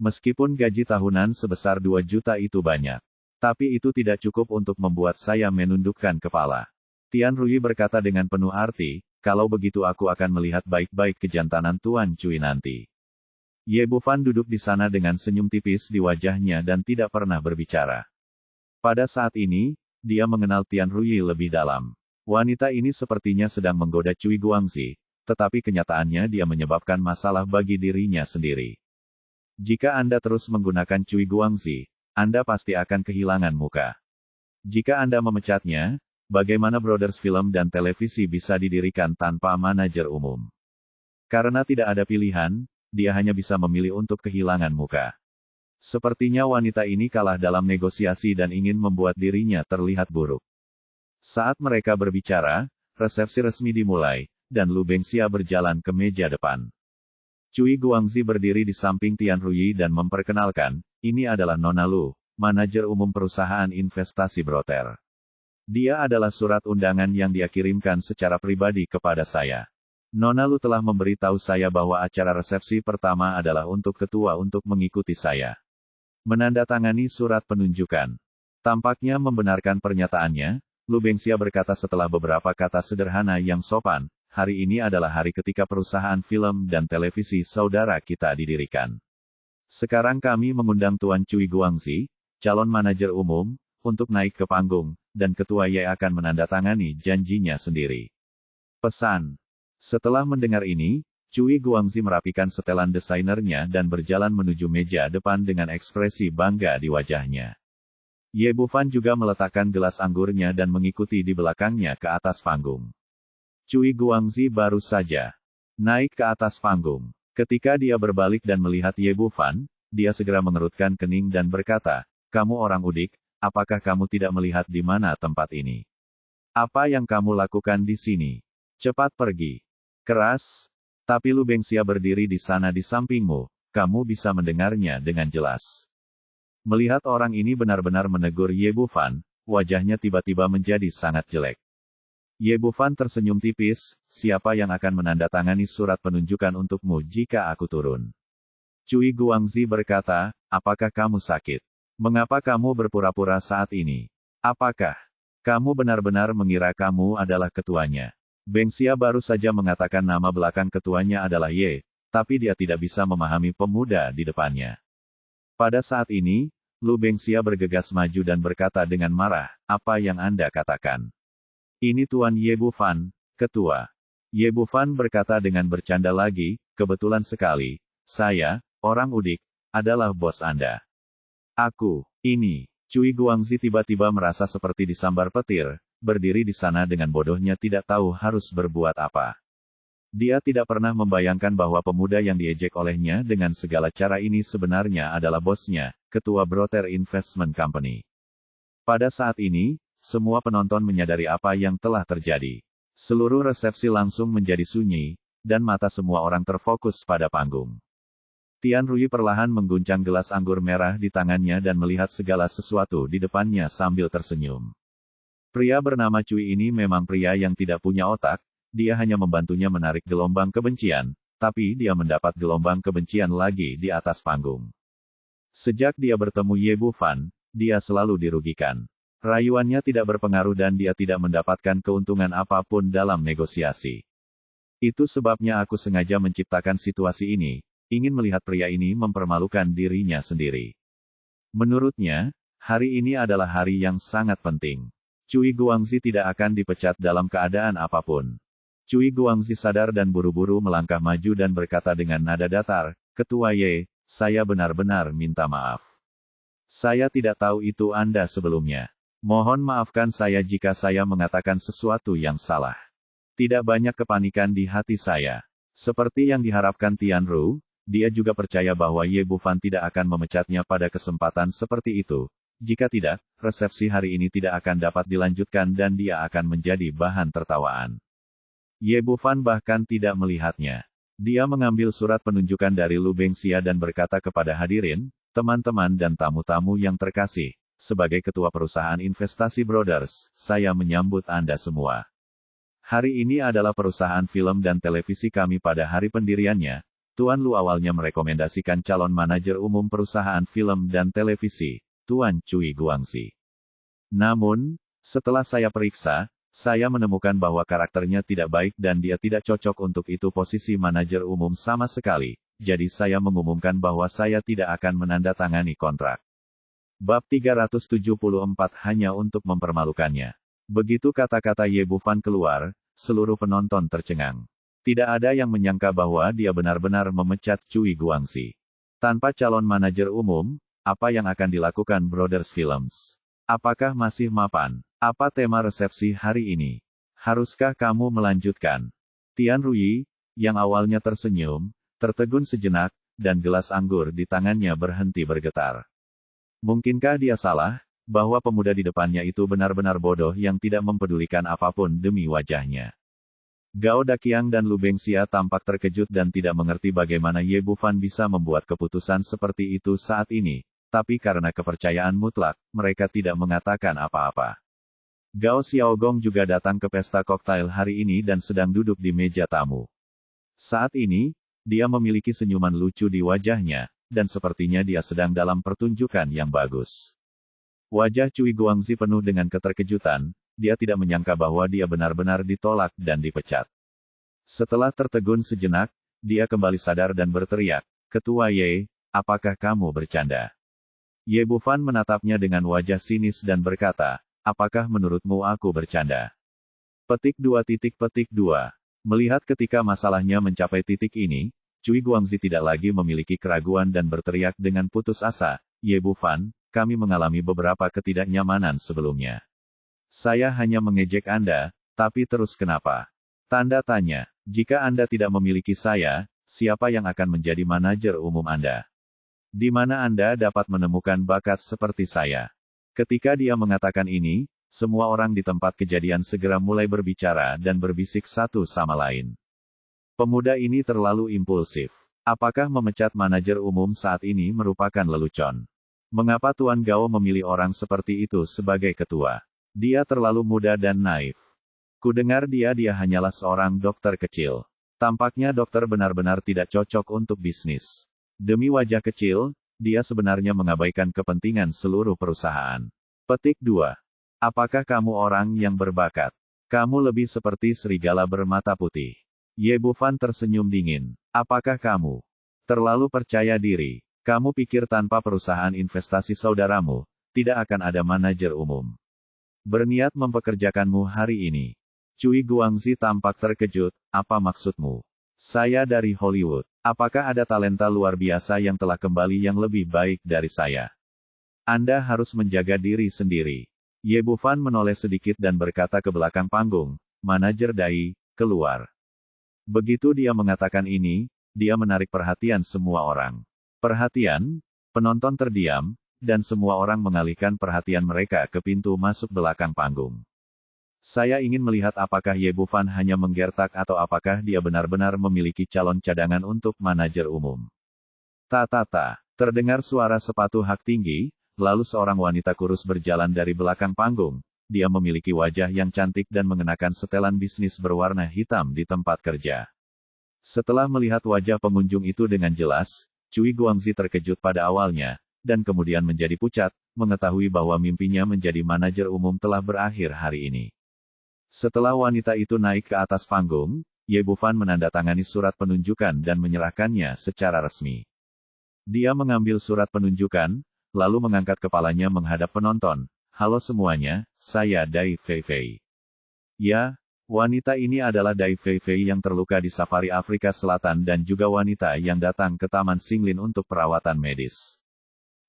Meskipun gaji tahunan sebesar 2 juta itu banyak. Tapi itu tidak cukup untuk membuat saya menundukkan kepala. Tian Ruyi berkata dengan penuh arti, kalau begitu aku akan melihat baik-baik kejantanan Tuan Cui nanti. Ye Bufan duduk di sana dengan senyum tipis di wajahnya dan tidak pernah berbicara. Pada saat ini, dia mengenal Tian Ruyi lebih dalam. Wanita ini sepertinya sedang menggoda Cui Guangzi, tetapi kenyataannya dia menyebabkan masalah bagi dirinya sendiri. Jika Anda terus menggunakan Cui Guangzi, Anda pasti akan kehilangan muka. Jika Anda memecatnya, bagaimana Brothers Film dan Televisi bisa didirikan tanpa manajer umum? Karena tidak ada pilihan, dia hanya bisa memilih untuk kehilangan muka. Sepertinya wanita ini kalah dalam negosiasi dan ingin membuat dirinya terlihat buruk. Saat mereka berbicara, resepsi resmi dimulai, dan Lu Bengxia berjalan ke meja depan. Cui Guangzi berdiri di samping Tian Ruyi dan memperkenalkan, ini adalah Nona Lu, manajer umum perusahaan investasi Broter. Dia adalah surat undangan yang dia kirimkan secara pribadi kepada saya. Nona Lu telah memberitahu saya bahwa acara resepsi pertama adalah untuk ketua untuk mengikuti saya. Menandatangani surat penunjukan. Tampaknya membenarkan pernyataannya, Lu Bengxia berkata setelah beberapa kata sederhana yang sopan, hari ini adalah hari ketika perusahaan film dan televisi saudara kita didirikan. Sekarang kami mengundang Tuan Cui Guangzi, calon manajer umum, untuk naik ke panggung, dan ketua Ye akan menandatangani janjinya sendiri. Pesan. Setelah mendengar ini, Cui Guangzi merapikan setelan desainernya dan berjalan menuju meja depan dengan ekspresi bangga di wajahnya. Ye Bufan juga meletakkan gelas anggurnya dan mengikuti di belakangnya ke atas panggung. Cui Guangzi baru saja naik ke atas panggung. Ketika dia berbalik dan melihat Ye Bufan, dia segera mengerutkan kening dan berkata, kamu orang udik, apakah kamu tidak melihat di mana tempat ini? Apa yang kamu lakukan di sini? Cepat pergi. Keras. Tapi Lu Bengxia berdiri di sana di sampingmu, kamu bisa mendengarnya dengan jelas. Melihat orang ini benar-benar menegur Ye Bufan, wajahnya tiba-tiba menjadi sangat jelek. Ye Bufan tersenyum tipis, siapa yang akan menandatangani surat penunjukan untukmu jika aku turun? Cui Guangzi berkata, apakah kamu sakit? Mengapa kamu berpura-pura saat ini? Apakah kamu benar-benar mengira kamu adalah ketuanya? Bengxia baru saja mengatakan nama belakang ketuanya adalah Ye, tapi dia tidak bisa memahami pemuda di depannya. Pada saat ini, Lu Bengxia bergegas maju dan berkata dengan marah, apa yang Anda katakan? Ini Tuan Ye Bufan, ketua. Ye Bufan berkata dengan bercanda lagi, kebetulan sekali, saya, orang udik, adalah bos Anda. Aku, ini. Cui Guangzi tiba-tiba merasa seperti disambar petir, berdiri di sana dengan bodohnya tidak tahu harus berbuat apa. Dia tidak pernah membayangkan bahwa pemuda yang diejek olehnya dengan segala cara ini sebenarnya adalah bosnya, ketua Broter Investment Company. Pada saat ini, semua penonton menyadari apa yang telah terjadi. Seluruh resepsi langsung menjadi sunyi, dan mata semua orang terfokus pada panggung. Tian Ruyi perlahan mengguncang gelas anggur merah di tangannya dan melihat segala sesuatu di depannya sambil tersenyum. Pria bernama Cui ini memang pria yang tidak punya otak, dia hanya membantunya menarik gelombang kebencian, tapi dia mendapat gelombang kebencian lagi di atas panggung. Sejak dia bertemu Ye Bufan, dia selalu dirugikan. Rayuannya tidak berpengaruh dan dia tidak mendapatkan keuntungan apapun dalam negosiasi. Itu sebabnya aku sengaja menciptakan situasi ini, ingin melihat pria ini mempermalukan dirinya sendiri. Menurutnya, hari ini adalah hari yang sangat penting. Cui Guangzi tidak akan dipecat dalam keadaan apapun. Cui Guangzi sadar dan buru-buru melangkah maju dan berkata dengan nada datar, "Ketua Ye, saya benar-benar minta maaf. Saya tidak tahu itu Anda sebelumnya. Mohon maafkan saya jika saya mengatakan sesuatu yang salah. Tidak banyak kepanikan di hati saya. Seperti yang diharapkan Tian Ru, dia juga percaya bahwa Ye Bufan tidak akan memecatnya pada kesempatan seperti itu. Jika tidak, resepsi hari ini tidak akan dapat dilanjutkan dan dia akan menjadi bahan tertawaan." Ye Bufan bahkan tidak melihatnya. Dia mengambil surat penunjukan dari Lu Bengxia dan berkata kepada hadirin, "Teman-teman dan tamu-tamu yang terkasih, sebagai ketua perusahaan investasi Brothers, saya menyambut Anda semua. Hari ini adalah perusahaan film dan televisi kami pada hari pendiriannya." Tuan Lu awalnya merekomendasikan calon manajer umum perusahaan film dan televisi, Tuan Cui Guangzi. Namun, setelah saya periksa, saya menemukan bahwa karakternya tidak baik dan dia tidak cocok untuk itu posisi manajer umum sama sekali, jadi saya mengumumkan bahwa saya tidak akan menandatangani kontrak. Bab 374 hanya untuk mempermalukannya. Begitu kata-kata Ye Bufan keluar, seluruh penonton tercengang. Tidak ada yang menyangka bahwa dia benar-benar memecat Cui Guangzi. Tanpa calon manajer umum, apa yang akan dilakukan Brothers Films? Apakah masih mapan? Apa tema resepsi hari ini? Haruskah kamu melanjutkan? Tian Ruyi, yang awalnya tersenyum, tertegun sejenak, dan gelas anggur di tangannya berhenti bergetar. Mungkinkah dia salah, bahwa pemuda di depannya itu benar-benar bodoh yang tidak mempedulikan apapun demi wajahnya? Gao Daqiang dan Lu Bengxia tampak terkejut dan tidak mengerti bagaimana Ye Bufan bisa membuat keputusan seperti itu saat ini, tapi karena kepercayaan mutlak, mereka tidak mengatakan apa-apa. Gao Xiaogong juga datang ke pesta koktail hari ini dan sedang duduk di meja tamu. Saat ini, dia memiliki senyuman lucu di wajahnya, dan sepertinya dia sedang dalam pertunjukan yang bagus. Wajah Cui Guangzi penuh dengan keterkejutan, dia tidak menyangka bahwa dia benar-benar ditolak dan dipecat. Setelah tertegun sejenak, dia kembali sadar dan berteriak, "Ketua Ye, apakah kamu bercanda?" Ye Bufan menatapnya dengan wajah sinis dan berkata, "Apakah menurutmu aku bercanda?" Petik 2. Melihat ketika masalahnya mencapai titik ini, Cui Guangzi tidak lagi memiliki keraguan dan berteriak dengan putus asa, "Ye Bufan, kami mengalami beberapa ketidaknyamanan sebelumnya. Saya hanya mengejek Anda, tapi terus kenapa?" Tanda tanya. "Jika Anda tidak memiliki saya, siapa yang akan menjadi manajer umum Anda? Di mana Anda dapat menemukan bakat seperti saya?" Ketika dia mengatakan ini, semua orang di tempat kejadian segera mulai berbicara dan berbisik satu sama lain. Pemuda ini terlalu impulsif. Apakah memecat manajer umum saat ini merupakan lelucon? Mengapa Tuan Gao memilih orang seperti itu sebagai ketua? Dia terlalu muda dan naif. Kudengar dia hanyalah seorang dokter kecil. Tampaknya dokter benar-benar tidak cocok untuk bisnis. Demi wajah kecil, dia sebenarnya mengabaikan kepentingan seluruh perusahaan. Petik 2. Apakah kamu orang yang berbakat? Kamu lebih seperti serigala bermata putih. Ye Bufan tersenyum dingin. Apakah kamu terlalu percaya diri? Kamu pikir tanpa perusahaan investasi saudaramu, tidak akan ada manajer umum berniat mempekerjakanmu hari ini? Cui Guangzi tampak terkejut. Apa maksudmu? Saya dari Hollywood. Apakah ada talenta luar biasa yang telah kembali yang lebih baik dari saya? Anda harus menjaga diri sendiri. Ye Bufan menoleh sedikit dan berkata ke belakang panggung, "Manajer Dai, keluar." Begitu dia mengatakan ini, dia menarik perhatian semua orang. Perhatian, penonton terdiam, dan semua orang mengalihkan perhatian mereka ke pintu masuk belakang panggung. Saya ingin melihat apakah Ye Bufan hanya menggertak atau apakah dia benar-benar memiliki calon cadangan untuk manajer umum. Ta-ta-ta, terdengar suara sepatu hak tinggi, lalu seorang wanita kurus berjalan dari belakang panggung. Dia memiliki wajah yang cantik dan mengenakan setelan bisnis berwarna hitam di tempat kerja. Setelah melihat wajah pengunjung itu dengan jelas, Cui Guangzi terkejut pada awalnya, dan kemudian menjadi pucat, mengetahui bahwa mimpinya menjadi manajer umum telah berakhir hari ini. Setelah wanita itu naik ke atas panggung, Ye Bufan menandatangani surat penunjukan dan menyerahkannya secara resmi. Dia mengambil surat penunjukan, lalu mengangkat kepalanya menghadap penonton. Halo semuanya, saya Dai Feifei. Ya, wanita ini adalah Dai Feifei yang terluka di safari Afrika Selatan dan juga wanita yang datang ke Taman Xinglin untuk perawatan medis.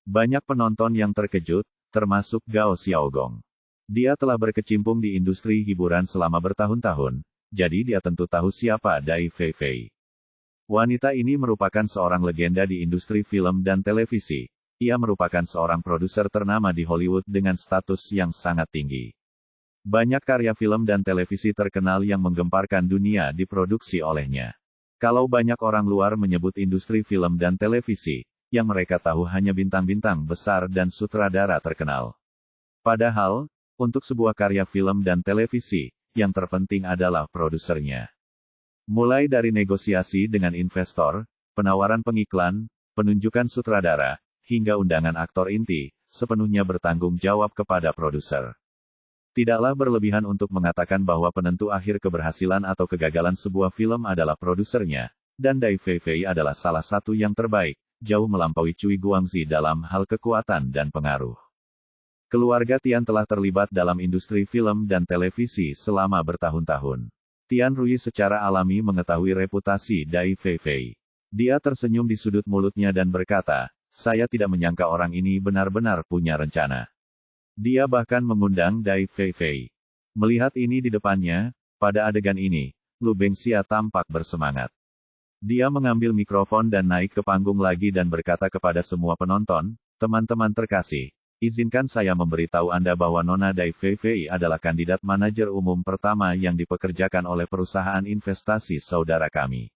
Banyak penonton yang terkejut, termasuk Gao Xiaogong. Dia telah berkecimpung di industri hiburan selama bertahun-tahun, jadi dia tentu tahu siapa Dai Feifei. Wanita ini merupakan seorang legenda di industri film dan televisi. Ia merupakan seorang produser ternama di Hollywood dengan status yang sangat tinggi. Banyak karya film dan televisi terkenal yang menggemparkan dunia diproduksi olehnya. Kalau banyak orang luar menyebut industri film dan televisi, yang mereka tahu hanya bintang-bintang besar dan sutradara terkenal. Padahal, untuk sebuah karya film dan televisi, yang terpenting adalah produsernya. Mulai dari negosiasi dengan investor, penawaran pengiklan, penunjukan sutradara, hingga undangan aktor inti, sepenuhnya bertanggung jawab kepada produser. Tidaklah berlebihan untuk mengatakan bahwa penentu akhir keberhasilan atau kegagalan sebuah film adalah produsernya, dan Dai Feifei adalah salah satu yang terbaik, jauh melampaui Cui Guangxi dalam hal kekuatan dan pengaruh. Keluarga Tian telah terlibat dalam industri film dan televisi selama bertahun-tahun. Tian Rui secara alami mengetahui reputasi Dai Feifei. Dia tersenyum di sudut mulutnya dan berkata, saya tidak menyangka orang ini benar-benar punya rencana. Dia bahkan mengundang Dai Feifei. Melihat ini di depannya, pada adegan ini, Lu Bengxia tampak bersemangat. Dia mengambil mikrofon dan naik ke panggung lagi dan berkata kepada semua penonton, teman-teman terkasih, izinkan saya memberitahu Anda bahwa Nona Dai Feifei adalah kandidat manajer umum pertama yang dipekerjakan oleh perusahaan investasi saudara kami.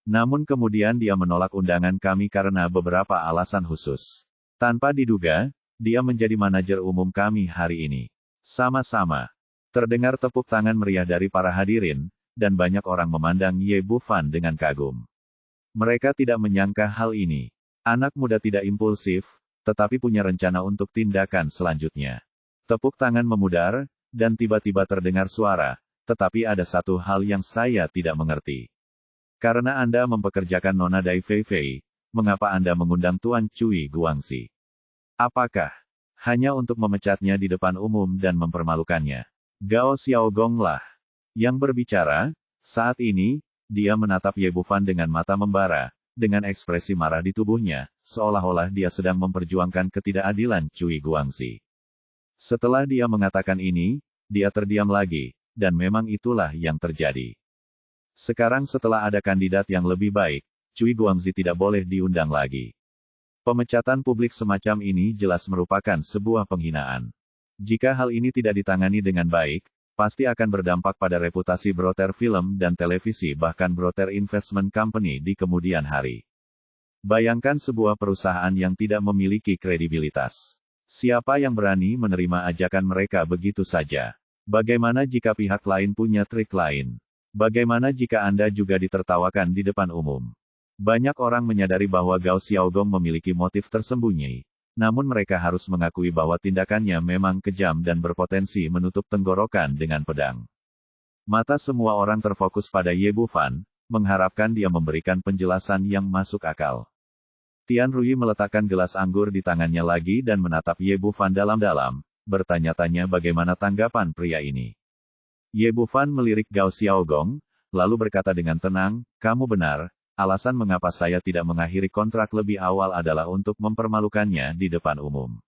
Namun kemudian dia menolak undangan kami karena beberapa alasan khusus. Tanpa diduga, dia menjadi manajer umum kami hari ini. Sama-sama. Terdengar tepuk tangan meriah dari para hadirin, dan banyak orang memandang Ye Bufan dengan kagum. Mereka tidak menyangka hal ini. Anak muda tidak impulsif, tetapi punya rencana untuk tindakan selanjutnya. Tepuk tangan memudar, dan tiba-tiba terdengar suara, tetapi ada satu hal yang saya tidak mengerti. Karena Anda mempekerjakan Nona Dai Feifei, mengapa Anda mengundang Tuan Cui Guangxi? Apakah hanya untuk memecatnya di depan umum dan mempermalukannya? Gao Xiaogong lah yang berbicara. Saat ini, dia menatap Ye Bufan dengan mata membara, dengan ekspresi marah di tubuhnya, seolah-olah dia sedang memperjuangkan ketidakadilan Cui Guangxi. Setelah dia mengatakan ini, dia terdiam lagi, dan memang itulah yang terjadi. Sekarang setelah ada kandidat yang lebih baik, Cui Guangxi tidak boleh diundang lagi. Pemecatan publik semacam ini jelas merupakan sebuah penghinaan. Jika hal ini tidak ditangani dengan baik, pasti akan berdampak pada reputasi broter film dan televisi bahkan broter investment company di kemudian hari. Bayangkan sebuah perusahaan yang tidak memiliki kredibilitas. Siapa yang berani menerima ajakan mereka begitu saja? Bagaimana jika pihak lain punya trik lain? Bagaimana jika Anda juga ditertawakan di depan umum? Banyak orang menyadari bahwa Gao Xiaogong memiliki motif tersembunyi. Namun mereka harus mengakui bahwa tindakannya memang kejam dan berpotensi menutup tenggorokan dengan pedang. Mata semua orang terfokus pada Ye Bufan, mengharapkan dia memberikan penjelasan yang masuk akal. Tian Rui meletakkan gelas anggur di tangannya lagi dan menatap Ye Bufan dalam-dalam, bertanya-tanya bagaimana tanggapan pria ini. Ye Bufan melirik Gao Xiaogong, lalu berkata dengan tenang, kamu benar. Alasan mengapa saya tidak mengakhiri kontrak lebih awal adalah untuk mempermalukannya di depan umum.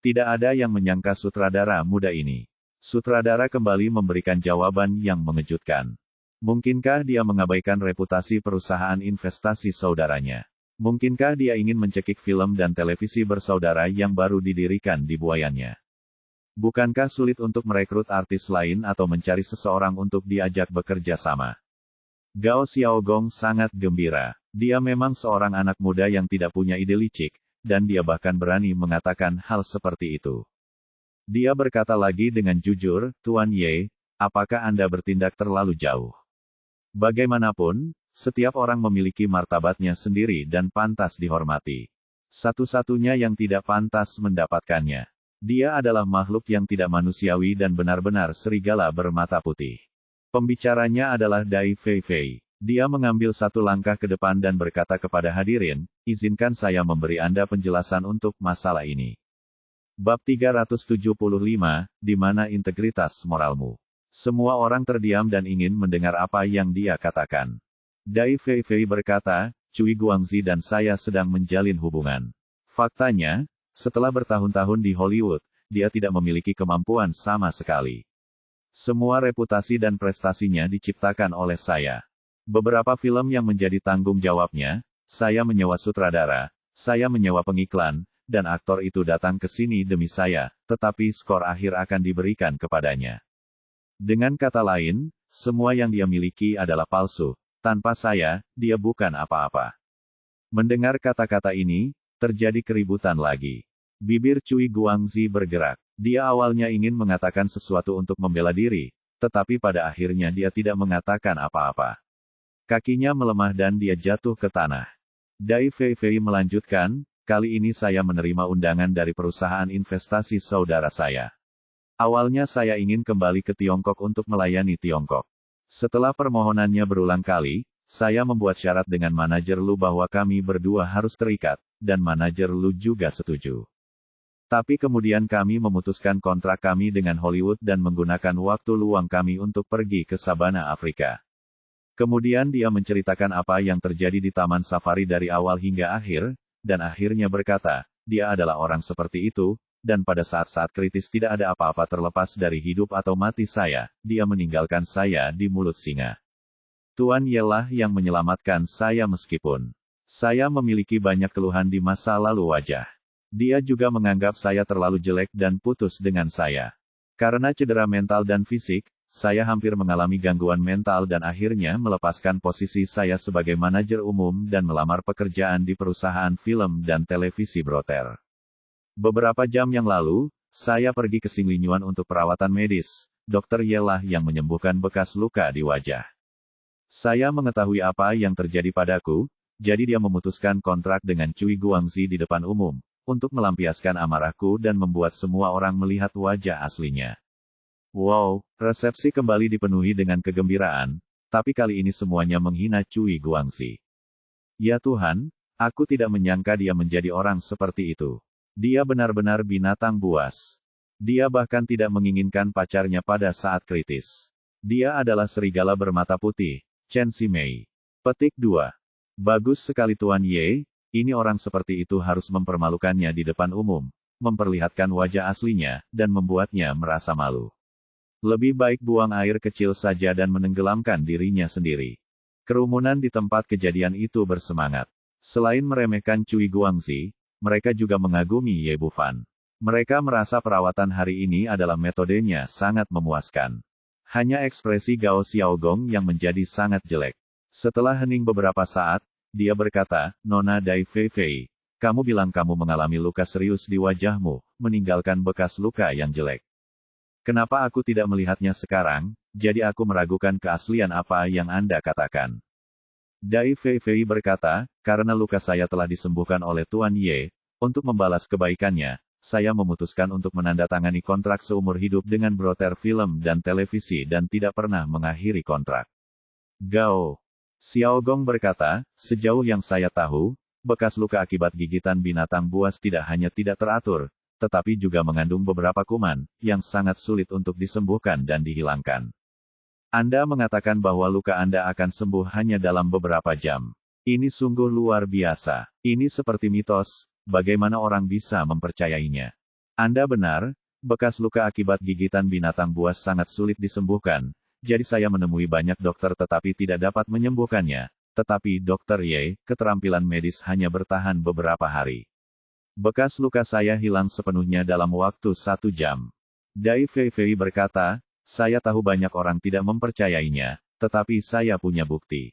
Tidak ada yang menyangka sutradara muda ini. Sutradara kembali memberikan jawaban yang mengejutkan. Mungkinkah dia mengabaikan reputasi perusahaan investasi saudaranya? Mungkinkah dia ingin mencekik film dan televisi bersaudara yang baru didirikan di buayannya? Bukankah sulit untuk merekrut artis lain atau mencari seseorang untuk diajak bekerja sama? Gao Xiaogong sangat gembira. Dia memang seorang anak muda yang tidak punya ide licik, dan dia bahkan berani mengatakan hal seperti itu. Dia berkata lagi dengan jujur, Tuan Ye, apakah Anda bertindak terlalu jauh? Bagaimanapun, setiap orang memiliki martabatnya sendiri dan pantas dihormati. Satu-satunya yang tidak pantas mendapatkannya. Dia adalah makhluk yang tidak manusiawi dan benar-benar serigala bermata putih. Pembicaranya adalah Dai Feifei. Dia mengambil satu langkah ke depan dan berkata kepada hadirin, izinkan saya memberi Anda penjelasan untuk masalah ini. Bab 375, di mana integritas moralmu? Semua orang terdiam dan ingin mendengar apa yang dia katakan. Dai Feifei berkata, Cui Guangzi dan saya sedang menjalin hubungan. Faktanya, setelah bertahun-tahun di Hollywood, dia tidak memiliki kemampuan sama sekali. Semua reputasi dan prestasinya diciptakan oleh saya. Beberapa film yang menjadi tanggung jawabnya, saya menyewa sutradara, saya menyewa pengiklan, dan aktor itu datang ke sini demi saya, tetapi skor akhir akan diberikan kepadanya. Dengan kata lain, semua yang dia miliki adalah palsu. Tanpa saya, dia bukan apa-apa. Mendengar kata-kata ini, terjadi keributan lagi. Bibir Cui Guangzi bergerak. Dia awalnya ingin mengatakan sesuatu untuk membela diri, tetapi pada akhirnya dia tidak mengatakan apa-apa. Kakinya melemah dan dia jatuh ke tanah. Dai Feifei melanjutkan, kali ini saya menerima undangan dari perusahaan investasi saudara saya. Awalnya saya ingin kembali ke Tiongkok untuk melayani Tiongkok. Setelah permohonannya berulang kali, saya membuat syarat dengan manajer Lu bahwa kami berdua harus terikat, dan manajer Lu juga setuju. Tapi kemudian kami memutuskan kontrak kami dengan Hollywood dan menggunakan waktu luang kami untuk pergi ke Sabana Afrika. Kemudian dia menceritakan apa yang terjadi di Taman Safari dari awal hingga akhir, dan akhirnya berkata, dia adalah orang seperti itu, dan pada saat-saat kritis tidak ada apa-apa terlepas dari hidup atau mati saya, dia meninggalkan saya di mulut singa. Tuan Yelah yang menyelamatkan saya meskipun saya memiliki banyak keluhan di masa lalu wajah. Dia juga menganggap saya terlalu jelek dan putus dengan saya. Karena cedera mental dan fisik, saya hampir mengalami gangguan mental dan akhirnya melepaskan posisi saya sebagai manajer umum dan melamar pekerjaan di perusahaan film dan televisi Broter. Beberapa jam yang lalu, saya pergi ke Xinglinyuan untuk perawatan medis, Dr. Yelah yang menyembuhkan bekas luka di wajah. Saya mengetahui apa yang terjadi padaku, jadi dia memutuskan kontrak dengan Cui Guangzi di depan umum, untuk melampiaskan amarahku dan membuat semua orang melihat wajah aslinya. Wow, resepsi kembali dipenuhi dengan kegembiraan, tapi kali ini semuanya menghina Cui Guangzi. Ya Tuhan, aku tidak menyangka dia menjadi orang seperti itu. Dia benar-benar binatang buas. Dia bahkan tidak menginginkan pacarnya pada saat kritis. Dia adalah serigala bermata putih, Chen Simei. Petik 2. Bagus sekali Tuan Ye. Ini orang seperti itu harus mempermalukannya di depan umum, memperlihatkan wajah aslinya, dan membuatnya merasa malu. Lebih baik buang air kecil saja dan menenggelamkan dirinya sendiri. Kerumunan di tempat kejadian itu bersemangat. Selain meremehkan Cui Guangzi, mereka juga mengagumi Ye Bufan. Mereka merasa perawatan hari ini adalah metodenya sangat memuaskan. Hanya ekspresi Gao Xiaogong yang menjadi sangat jelek. Setelah hening beberapa saat, dia berkata, Nona Dai Feifei, kamu bilang kamu mengalami luka serius di wajahmu, meninggalkan bekas luka yang jelek. Kenapa aku tidak melihatnya sekarang, jadi aku meragukan keaslian apa yang Anda katakan. Dai Feifei berkata, karena luka saya telah disembuhkan oleh Tuan Ye, untuk membalas kebaikannya, saya memutuskan untuk menandatangani kontrak seumur hidup dengan Broter film dan televisi dan tidak pernah mengakhiri kontrak. Gao Xiaogong berkata, sejauh yang saya tahu, bekas luka akibat gigitan binatang buas tidak hanya tidak teratur, tetapi juga mengandung beberapa kuman, yang sangat sulit untuk disembuhkan dan dihilangkan. Anda mengatakan bahwa luka Anda akan sembuh hanya dalam beberapa jam. Ini sungguh luar biasa. Ini seperti mitos, bagaimana orang bisa mempercayainya? Anda benar, bekas luka akibat gigitan binatang buas sangat sulit disembuhkan. Jadi saya menemui banyak dokter tetapi tidak dapat menyembuhkannya. Tetapi Dr. Ye, keterampilan medis hanya bertahan beberapa hari. Bekas luka saya hilang sepenuhnya dalam waktu 1 jam. Dai Feifei berkata, saya tahu banyak orang tidak mempercayainya, tetapi saya punya bukti.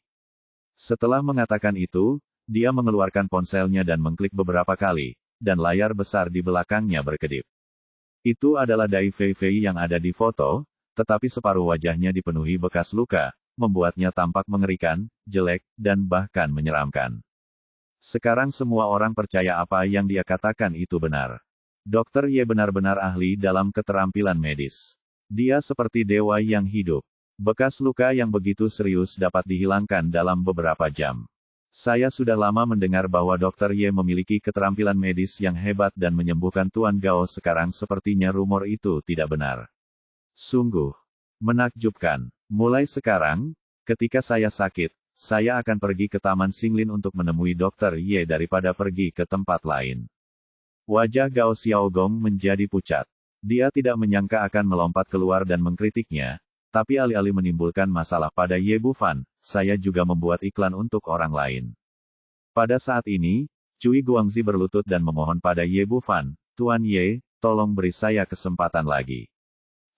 Setelah mengatakan itu, dia mengeluarkan ponselnya dan mengklik beberapa kali, dan layar besar di belakangnya berkedip. Itu adalah Dai Feifei yang ada di foto, tetapi separuh wajahnya dipenuhi bekas luka, membuatnya tampak mengerikan, jelek, dan bahkan menyeramkan. Sekarang semua orang percaya apa yang dia katakan itu benar. Dokter Ye benar-benar ahli dalam keterampilan medis. Dia seperti dewa yang hidup. Bekas luka yang begitu serius dapat dihilangkan dalam beberapa jam. Saya sudah lama mendengar bahwa Dokter Ye memiliki keterampilan medis yang hebat dan menyembuhkan Tuan Gao. Sekarang sepertinya rumor itu tidak benar. Sungguh menakjubkan. Mulai sekarang, ketika saya sakit, saya akan pergi ke Taman Xinglin untuk menemui Dokter Ye daripada pergi ke tempat lain. Wajah Gao Xiaogong menjadi pucat. Dia tidak menyangka akan melompat keluar dan mengkritiknya, tapi alih-alih menimbulkan masalah pada Ye Bufan, saya juga membuat iklan untuk orang lain. Pada saat ini, Cui Guangzi berlutut dan memohon pada Ye Bufan, Tuan Ye, tolong beri saya kesempatan lagi.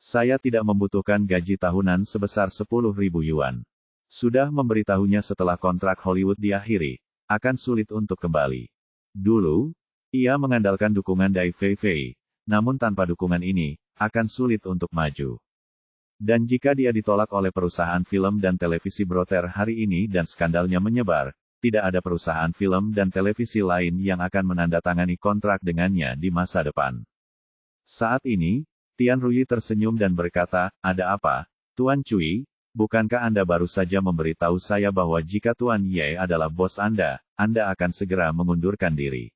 Saya tidak membutuhkan gaji tahunan sebesar 10.000 yuan. Sudah memberitahunya setelah kontrak Hollywood diakhiri, akan sulit untuk kembali. Dulu, ia mengandalkan dukungan Dai Feifei, namun tanpa dukungan ini, akan sulit untuk maju. Dan jika dia ditolak oleh perusahaan film dan televisi Brother hari ini dan skandalnya menyebar, tidak ada perusahaan film dan televisi lain yang akan menandatangani kontrak dengannya di masa depan. Saat ini, Tian Ruyi tersenyum dan berkata, "Ada apa, Tuan Cui? Bukankah Anda baru saja memberitahu saya bahwa jika Tuan Ye adalah bos Anda akan segera mengundurkan diri?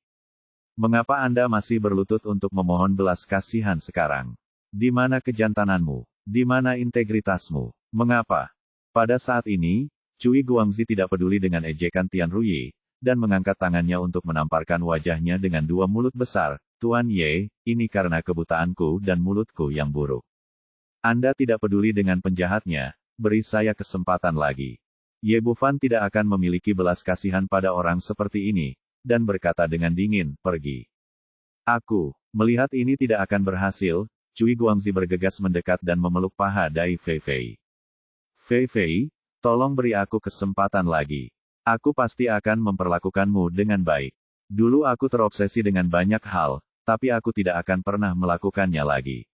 Mengapa Anda masih berlutut untuk memohon belas kasihan sekarang? Di mana kejantananmu? Di mana integritasmu? Mengapa?" Pada saat ini, Cui Guangzi tidak peduli dengan ejekan Tian Ruyi, dan mengangkat tangannya untuk menamparkan wajahnya dengan dua mulut besar. "Tuan Ye, ini karena kebutaanku dan mulutku yang buruk. Anda tidak peduli dengan penjahatnya, beri saya kesempatan lagi." Ye Bufan tidak akan memiliki belas kasihan pada orang seperti ini, dan berkata dengan dingin, "Pergi." "Aku melihat ini tidak akan berhasil." Cui Guangzi bergegas mendekat dan memeluk paha Dai Feifei. "Feifei, tolong beri aku kesempatan lagi. Aku pasti akan memperlakukanmu dengan baik. Dulu aku terobsesi dengan banyak hal, tapi aku tidak akan pernah melakukannya lagi.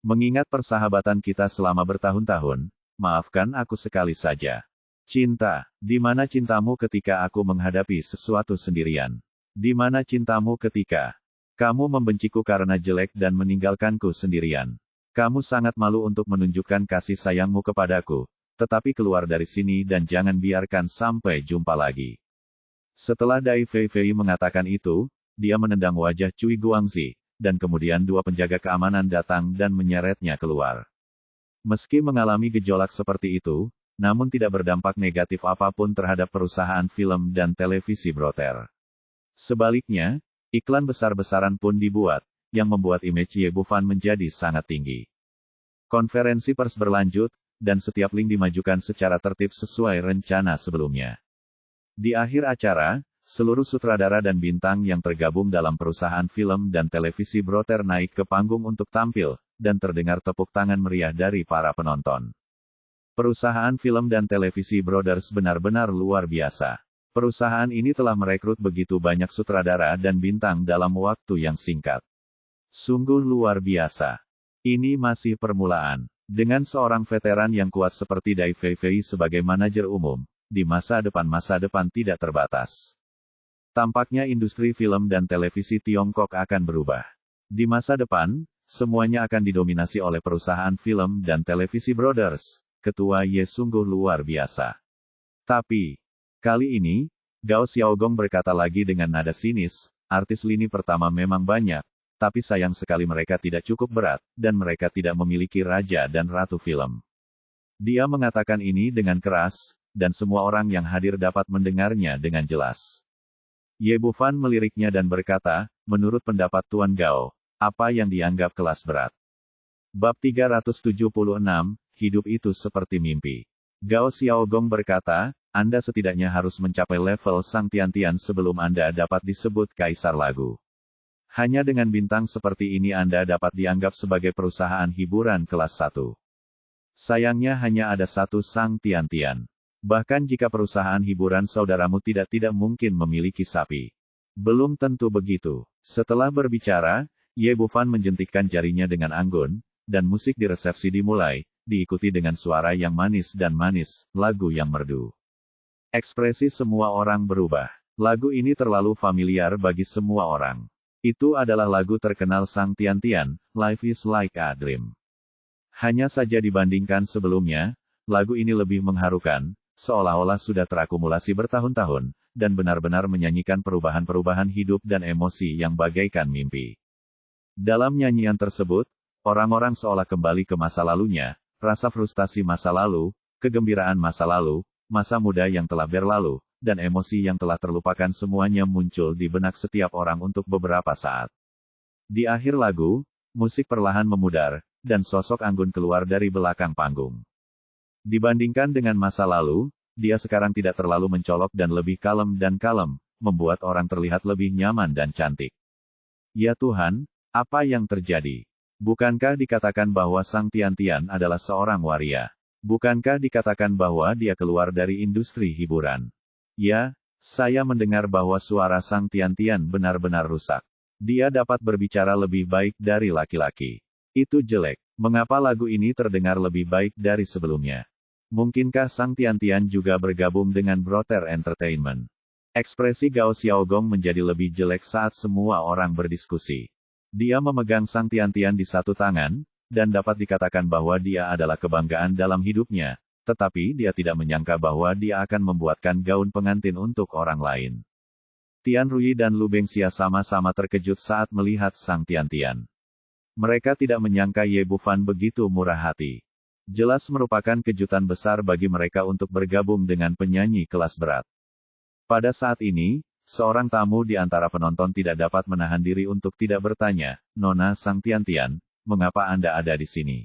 Mengingat persahabatan kita selama bertahun-tahun, maafkan aku sekali saja. Cinta, di mana cintamu ketika aku menghadapi sesuatu sendirian? Di mana cintamu ketika kamu membenciku karena jelek dan meninggalkanku sendirian? Kamu sangat malu untuk menunjukkan kasih sayangmu kepadaku, tetapi keluar dari sini dan jangan biarkan sampai jumpa lagi." Setelah Dai Feifei mengatakan itu, dia menendang wajah Cui Guangzi, dan kemudian dua penjaga keamanan datang dan menyeretnya keluar. Meski mengalami gejolak seperti itu, namun tidak berdampak negatif apapun terhadap perusahaan film dan televisi Brother. Sebaliknya, iklan besar-besaran pun dibuat, yang membuat image Ye Bufan menjadi sangat tinggi. Konferensi pers berlanjut, dan setiap link dimajukan secara tertib sesuai rencana sebelumnya. Di akhir acara, seluruh sutradara dan bintang yang tergabung dalam perusahaan film dan televisi Brother naik ke panggung untuk tampil, dan terdengar tepuk tangan meriah dari para penonton. Perusahaan film dan televisi Brothers benar-benar luar biasa. Perusahaan ini telah merekrut begitu banyak sutradara dan bintang dalam waktu yang singkat. Sungguh luar biasa. Ini masih permulaan. Dengan seorang veteran yang kuat seperti Dai Feifei sebagai manajer umum, di masa depan tidak terbatas. Tampaknya industri film dan televisi Tiongkok akan berubah. Di masa depan, semuanya akan didominasi oleh perusahaan film dan televisi Brothers. Ketua Ye sungguh luar biasa. Tapi, kali ini, Gao Xiaogong berkata lagi dengan nada sinis, "Artis lini pertama memang banyak, tapi sayang sekali mereka tidak cukup berat, dan mereka tidak memiliki raja dan ratu film." Dia mengatakan ini dengan keras, dan semua orang yang hadir dapat mendengarnya dengan jelas. Ye Bufan meliriknya dan berkata, "Menurut pendapat Tuan Gao, apa yang dianggap kelas berat?" Bab 376, Hidup itu seperti mimpi. Gao Xiaogong berkata, "Anda setidaknya harus mencapai level Sang Tian-Tian sebelum Anda dapat disebut Kaisar Lagu. Hanya dengan bintang seperti ini Anda dapat dianggap sebagai perusahaan hiburan kelas 1. Sayangnya hanya ada satu Sang Tian-Tian. Bahkan jika perusahaan hiburan saudaramu tidak mungkin memiliki sapi. Belum tentu begitu." Setelah berbicara, Ye Bufan menjentikkan jarinya dengan anggun, dan musik di resepsi dimulai, diikuti dengan suara yang manis dan manis, lagu yang merdu. Ekspresi semua orang berubah. Lagu ini terlalu familiar bagi semua orang. Itu adalah lagu terkenal Sang Tian-Tian, Life is Like a Dream. Hanya saja dibandingkan sebelumnya, lagu ini lebih mengharukan, seolah-olah sudah terakumulasi bertahun-tahun, dan benar-benar menyanyikan perubahan-perubahan hidup dan emosi yang bagaikan mimpi. Dalam nyanyian tersebut, orang-orang seolah kembali ke masa lalunya, rasa frustasi masa lalu, kegembiraan masa lalu, masa muda yang telah berlalu, dan emosi yang telah terlupakan semuanya muncul di benak setiap orang untuk beberapa saat. Di akhir lagu, musik perlahan memudar, dan sosok Anggun keluar dari belakang panggung. Dibandingkan dengan masa lalu, dia sekarang tidak terlalu mencolok dan lebih kalem, membuat orang terlihat lebih nyaman dan cantik. Ya Tuhan, apa yang terjadi? Bukankah dikatakan bahwa Sang Tian-Tian adalah seorang waria? Bukankah dikatakan bahwa dia keluar dari industri hiburan? Ya, saya mendengar bahwa suara Sang Tian-Tian benar-benar rusak. Dia dapat berbicara lebih baik dari laki-laki. Itu jelek. Mengapa lagu ini terdengar lebih baik dari sebelumnya? Mungkinkah Sang Tian-Tian juga bergabung dengan Brother Entertainment? Ekspresi Gao Xiaogong menjadi lebih jelek saat semua orang berdiskusi. Dia memegang Sang Tian-Tian di satu tangan, dan dapat dikatakan bahwa dia adalah kebanggaan dalam hidupnya, tetapi dia tidak menyangka bahwa dia akan membuatkan gaun pengantin untuk orang lain. Tian Rui dan Lu Bengxia sama-sama terkejut saat melihat Sang Tian-Tian. Mereka tidak menyangka Ye Bufan begitu murah hati. Jelas merupakan kejutan besar bagi mereka untuk bergabung dengan penyanyi kelas berat. Pada saat ini, seorang tamu di antara penonton tidak dapat menahan diri untuk tidak bertanya, "Nona Sang Tian-Tian, mengapa Anda ada di sini?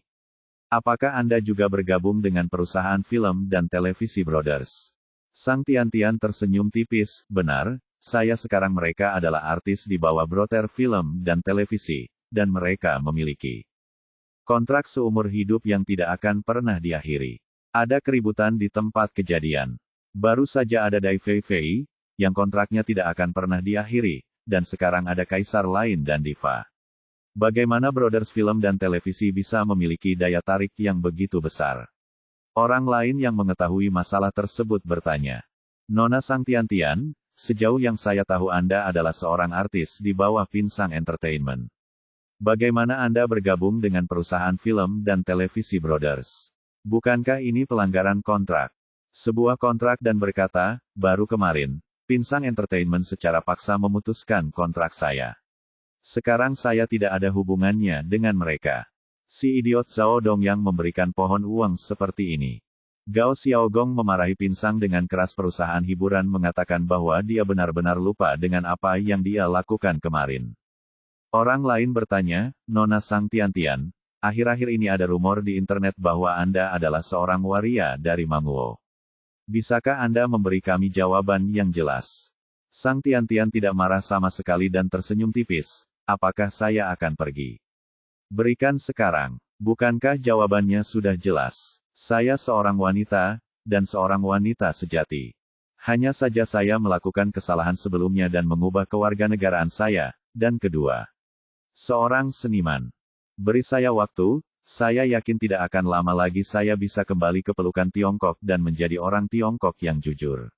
Apakah Anda juga bergabung dengan perusahaan film dan televisi Brothers?" Sang Tian-Tian tersenyum tipis, "Benar, saya sekarang mereka adalah artis di bawah Brother Film dan Televisi. Dan mereka memiliki kontrak seumur hidup yang tidak akan pernah diakhiri. Ada keributan di tempat kejadian. Baru saja ada Dai Fei, yang kontraknya tidak akan pernah diakhiri, dan sekarang ada kaisar lain dan diva. Bagaimana Brothers Film dan Televisi bisa memiliki daya tarik yang begitu besar?" Orang lain yang mengetahui masalah tersebut bertanya, "Nona Sang Tian-Tian, sejauh yang saya tahu Anda adalah seorang artis di bawah Pinsang Entertainment. Bagaimana Anda bergabung dengan perusahaan film dan televisi Brothers? Bukankah ini pelanggaran kontrak?" Sebuah kontrak dan berkata, "Baru kemarin, Pinsang Entertainment secara paksa memutuskan kontrak saya. Sekarang saya tidak ada hubungannya dengan mereka." Si idiot Zhao Dongyang memberikan pohon uang seperti ini. Gao Xiaogong memarahi Pinsang dengan keras. Perusahaan hiburan mengatakan bahwa dia benar-benar lupa dengan apa yang dia lakukan kemarin. Orang lain bertanya, "Nona Sang Tian-Tian, akhir-akhir ini ada rumor di internet bahwa Anda adalah seorang waria dari Manguo. Bisakah Anda memberi kami jawaban yang jelas?" Sang Tian-Tian tidak marah sama sekali dan tersenyum tipis, "Apakah saya akan pergi? Berikan sekarang. Bukankah jawabannya sudah jelas? Saya seorang wanita, dan seorang wanita sejati. Hanya saja saya melakukan kesalahan sebelumnya dan mengubah kewarganegaraan saya, dan kedua, seorang seniman. Beri saya waktu, saya yakin tidak akan lama lagi saya bisa kembali ke pelukan Tiongkok dan menjadi orang Tiongkok yang jujur."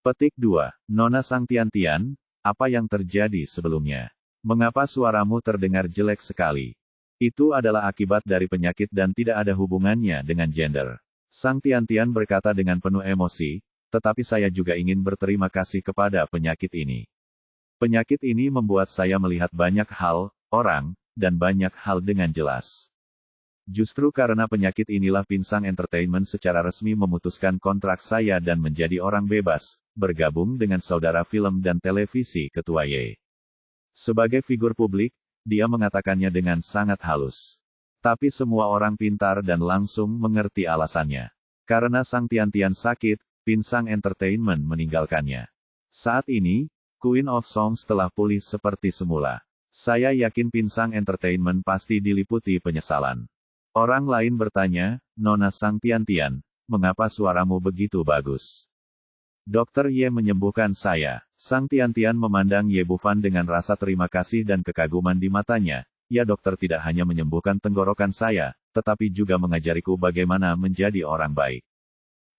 Petik 2. Nona Sang Tian-Tian, apa yang terjadi sebelumnya? Mengapa suaramu terdengar jelek sekali? Itu adalah akibat dari penyakit dan tidak ada hubungannya dengan gender. Sang Tian-Tian berkata dengan penuh emosi, "Tetapi saya juga ingin berterima kasih kepada penyakit ini. Penyakit ini membuat saya melihat banyak hal, orang, dan banyak hal dengan jelas. Justru karena penyakit inilah Pinsang Entertainment secara resmi memutuskan kontrak saya dan menjadi orang bebas, bergabung dengan saudara film dan televisi Ketua Ye." Sebagai figur publik, dia mengatakannya dengan sangat halus. Tapi semua orang pintar dan langsung mengerti alasannya. Karena Sang Tian-Tian sakit, Pinsang Entertainment meninggalkannya. Saat ini, Queen of Songs telah pulih seperti semula. Saya yakin Pinsang Entertainment pasti diliputi penyesalan. Orang lain bertanya, "Nona Sang Tian-Tian, mengapa suaramu begitu bagus?" "Dokter Ye menyembuhkan saya." Sang Tian-Tian memandang Ye Bufan dengan rasa terima kasih dan kekaguman di matanya. "Ya, dokter tidak hanya menyembuhkan tenggorokan saya, tetapi juga mengajariku bagaimana menjadi orang baik.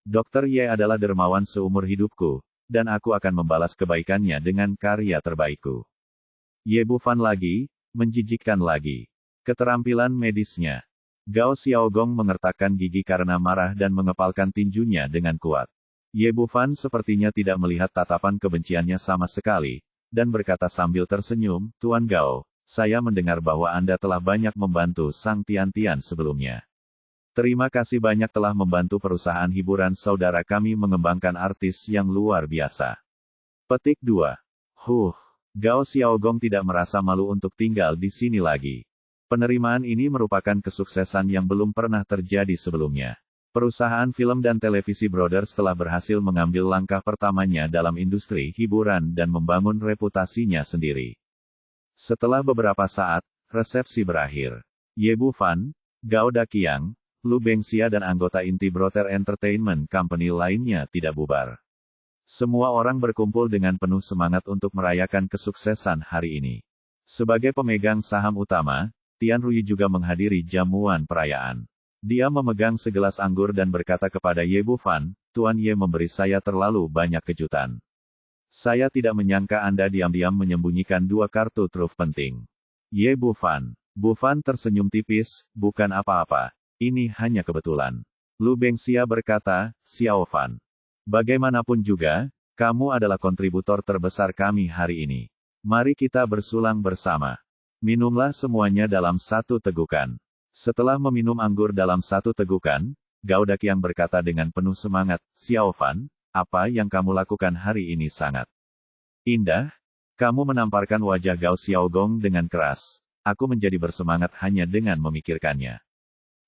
Dokter Ye adalah dermawan seumur hidupku, dan aku akan membalas kebaikannya dengan karya terbaikku. Ye Bufan lagi, menjijikkan lagi. Keterampilan medisnya. Gao Xiaogong mengertakkan gigi karena marah dan mengepalkan tinjunya dengan kuat. Ye Bufan sepertinya tidak melihat tatapan kebenciannya sama sekali, dan berkata sambil tersenyum, Tuan Gao, saya mendengar bahwa Anda telah banyak membantu Sang Tian-Tian sebelumnya. Terima kasih banyak telah membantu perusahaan hiburan saudara kami mengembangkan artis yang luar biasa. Petik 2. Gao Xiaogong tidak merasa malu untuk tinggal di sini lagi. Penerimaan ini merupakan kesuksesan yang belum pernah terjadi sebelumnya. Perusahaan film dan televisi Brothers telah berhasil mengambil langkah pertamanya dalam industri hiburan dan membangun reputasinya sendiri. Setelah beberapa saat, resepsi berakhir. Ye Bufan, Gao Daqiang, Lu Bengxia dan anggota inti Brother Entertainment Company lainnya tidak bubar. Semua orang berkumpul dengan penuh semangat untuk merayakan kesuksesan hari ini. Sebagai pemegang saham utama, Tian Rui juga menghadiri jamuan perayaan. Dia memegang segelas anggur dan berkata kepada Ye Bufan, Tuan Ye memberi saya terlalu banyak kejutan. Saya tidak menyangka Anda diam-diam menyembunyikan 2 kartu truf penting. Ye Bufan. Bufan tersenyum tipis, bukan apa-apa. Ini hanya kebetulan. Lu Bengxia berkata, Xiao Fan. Bagaimanapun juga, kamu adalah kontributor terbesar kami hari ini. Mari kita bersulang bersama. Minumlah semuanya dalam satu tegukan. Setelah meminum anggur dalam satu tegukan, Gao Daqiang berkata dengan penuh semangat, Xiao Fan, apa yang kamu lakukan hari ini sangat indah. Kamu menamparkan wajah Gao Xiaogong dengan keras. Aku menjadi bersemangat hanya dengan memikirkannya.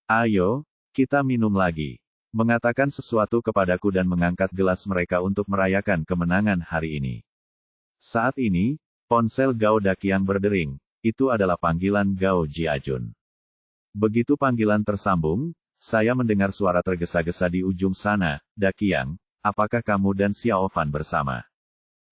Ayo, kita minum lagi. Mengatakan sesuatu kepadaku dan mengangkat gelas mereka untuk merayakan kemenangan hari ini. Saat ini, ponsel Gao Daqiang berdering. Itu adalah panggilan Gao Jiajun. Begitu panggilan tersambung, saya mendengar suara tergesa-gesa di ujung sana, Daqiang, apakah kamu dan Xiao Fan bersama?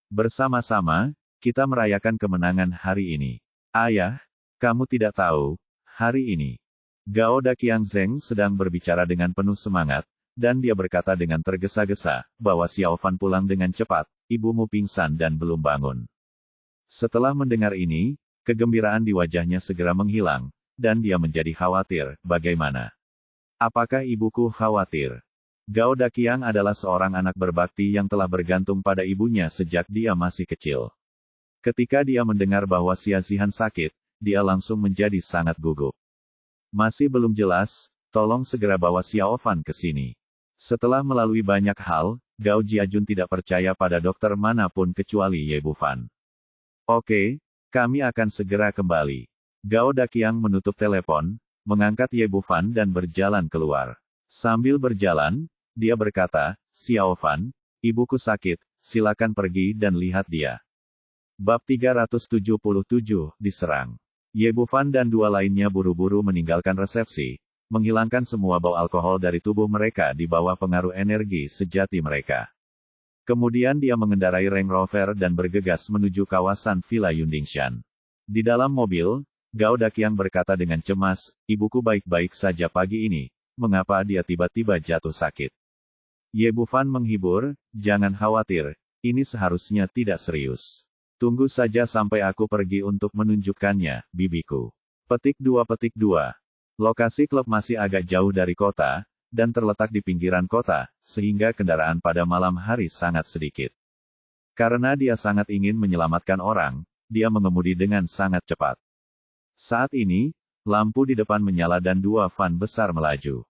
Bersama-sama, kita merayakan kemenangan hari ini. Ayah, kamu tidak tahu, hari ini. Gao Daqiang Zeng sedang berbicara dengan penuh semangat, dan dia berkata dengan tergesa-gesa, bahwa Xiao Fan pulang dengan cepat, ibumu pingsan dan belum bangun. Setelah mendengar ini, kegembiraan di wajahnya segera menghilang, dan dia menjadi khawatir, bagaimana? Apakah ibuku khawatir? Gao Daqiang adalah seorang anak berbakti yang telah bergantung pada ibunya sejak dia masih kecil. Ketika dia mendengar bahwa Xia Zihan sakit, dia langsung menjadi sangat gugup. Masih belum jelas, tolong segera bawa Xiao Fan ke sini. Setelah melalui banyak hal, Gao Jiajun tidak percaya pada dokter manapun kecuali Ye Bufan. Oke, kami akan segera kembali. Gao Daqiang menutup telepon, mengangkat Ye Bufan dan berjalan keluar. Sambil berjalan, dia berkata, Xiao Fan, ibuku sakit, silakan pergi dan lihat dia. Bab 377, diserang. Ye Bufan dan 2 lainnya buru-buru meninggalkan resepsi, menghilangkan semua bau alkohol dari tubuh mereka di bawah pengaruh energi sejati mereka. Kemudian dia mengendarai Range Rover dan bergegas menuju kawasan Villa Yundingshan. Di dalam mobil, Gao Daqiang berkata dengan cemas, ibuku baik-baik saja pagi ini, mengapa dia tiba-tiba jatuh sakit? Ye Bufan menghibur, jangan khawatir, ini seharusnya tidak serius. Tunggu saja sampai aku pergi untuk menunjukkannya, bibiku. Petik 2. Lokasi klub masih agak jauh dari kota, dan terletak di pinggiran kota, sehingga kendaraan pada malam hari sangat sedikit. Karena dia sangat ingin menyelamatkan orang, dia mengemudi dengan sangat cepat. Saat ini, lampu di depan menyala dan 2 van besar melaju.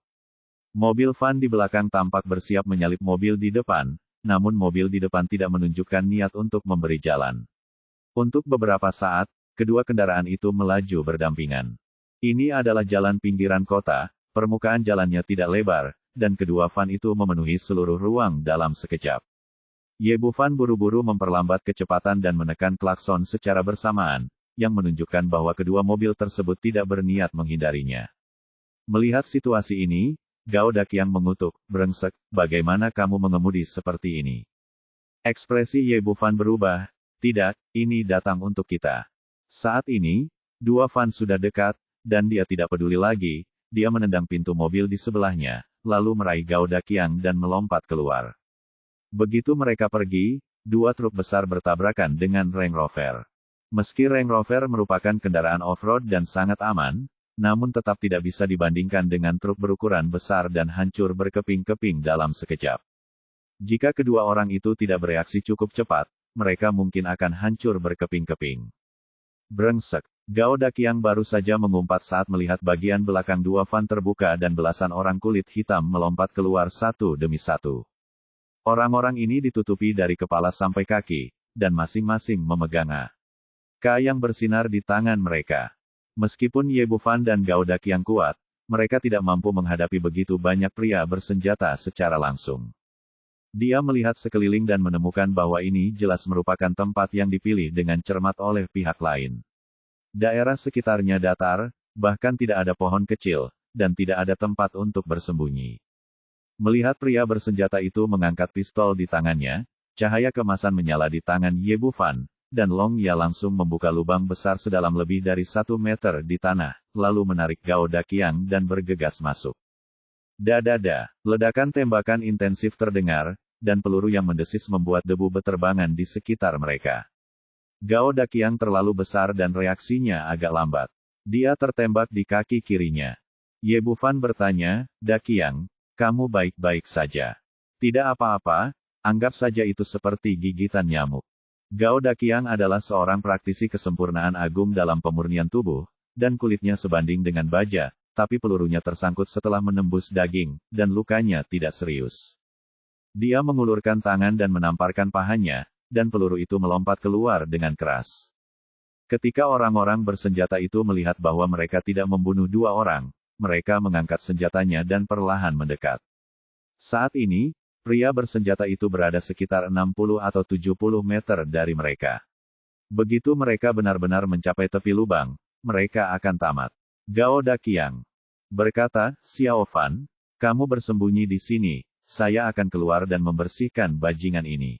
Mobil van di belakang tampak bersiap menyalip mobil di depan, namun mobil di depan tidak menunjukkan niat untuk memberi jalan. Untuk beberapa saat, kedua kendaraan itu melaju berdampingan. Ini adalah jalan pinggiran kota, permukaan jalannya tidak lebar, dan kedua van itu memenuhi seluruh ruang dalam sekejap. Ye Bufan buru-buru memperlambat kecepatan dan menekan klakson secara bersamaan, yang menunjukkan bahwa kedua mobil tersebut tidak berniat menghindarinya. Melihat situasi ini, Gao Daqiang mengutuk, brengsek, bagaimana kamu mengemudi seperti ini? Ekspresi Ye Bufan berubah, tidak, ini datang untuk kita. Saat ini, 2 van sudah dekat, dan dia tidak peduli lagi, dia menendang pintu mobil di sebelahnya, lalu meraih Gao Daqiang dan melompat keluar. Begitu mereka pergi, dua truk besar bertabrakan dengan Range Rover. Meski Range Rover merupakan kendaraan off-road dan sangat aman, namun tetap tidak bisa dibandingkan dengan truk berukuran besar dan hancur berkeping-keping dalam sekejap. Jika kedua orang itu tidak bereaksi cukup cepat, mereka mungkin akan hancur berkeping-keping. Brengsek. Gao Daqiang baru saja mengumpat saat melihat bagian belakang dua van terbuka dan belasan orang kulit hitam melompat keluar satu demi satu. Orang-orang ini ditutupi dari kepala sampai kaki, dan masing-masing memegang AK yang bersinar di tangan mereka. Meskipun Ye Bufan dan Gao Daqiang kuat, mereka tidak mampu menghadapi begitu banyak pria bersenjata secara langsung. Dia melihat sekeliling dan menemukan bahwa ini jelas merupakan tempat yang dipilih dengan cermat oleh pihak lain. Daerah sekitarnya datar, bahkan tidak ada pohon kecil, dan tidak ada tempat untuk bersembunyi. Melihat pria bersenjata itu mengangkat pistol di tangannya, cahaya kemasan menyala di tangan Ye Bufan, dan Long Ya langsung membuka lubang besar sedalam lebih dari 1 meter di tanah, lalu menarik Gao Daqiang dan bergegas masuk. Dadada, ledakan tembakan intensif terdengar, dan peluru yang mendesis membuat debu beterbangan di sekitar mereka. Gao Daqiang terlalu besar dan reaksinya agak lambat. Dia tertembak di kaki kirinya. Ye Bufan bertanya, "Daqiang, kamu baik-baik saja?" "Tidak apa-apa, anggap saja itu seperti gigitan nyamuk." Gao Daqiang adalah seorang praktisi kesempurnaan agung dalam pemurnian tubuh, dan kulitnya sebanding dengan baja, tapi pelurunya tersangkut setelah menembus daging, dan lukanya tidak serius. Dia mengulurkan tangan dan menamparkan pahanya, dan peluru itu melompat keluar dengan keras. Ketika orang-orang bersenjata itu melihat bahwa mereka tidak membunuh dua orang, mereka mengangkat senjatanya dan perlahan mendekat. Saat ini, pria bersenjata itu berada sekitar 60 atau 70 meter dari mereka. Begitu mereka benar-benar mencapai tepi lubang, mereka akan tamat. Gao Daqiang berkata, "Xiao Fan, kamu bersembunyi di sini. Saya akan keluar dan membersihkan bajingan ini."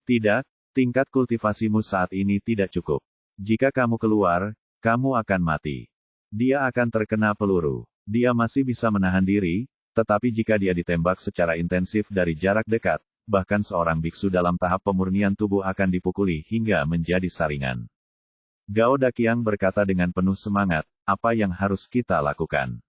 "Tidak, tingkat kultivasimu saat ini tidak cukup. Jika kamu keluar, kamu akan mati. Dia akan terkena peluru. Dia masih bisa menahan diri, tetapi jika dia ditembak secara intensif dari jarak dekat, bahkan seorang biksu dalam tahap pemurnian tubuh akan dipukuli hingga menjadi saringan." Gao Daqiang berkata dengan penuh semangat, "Apa yang harus kita lakukan?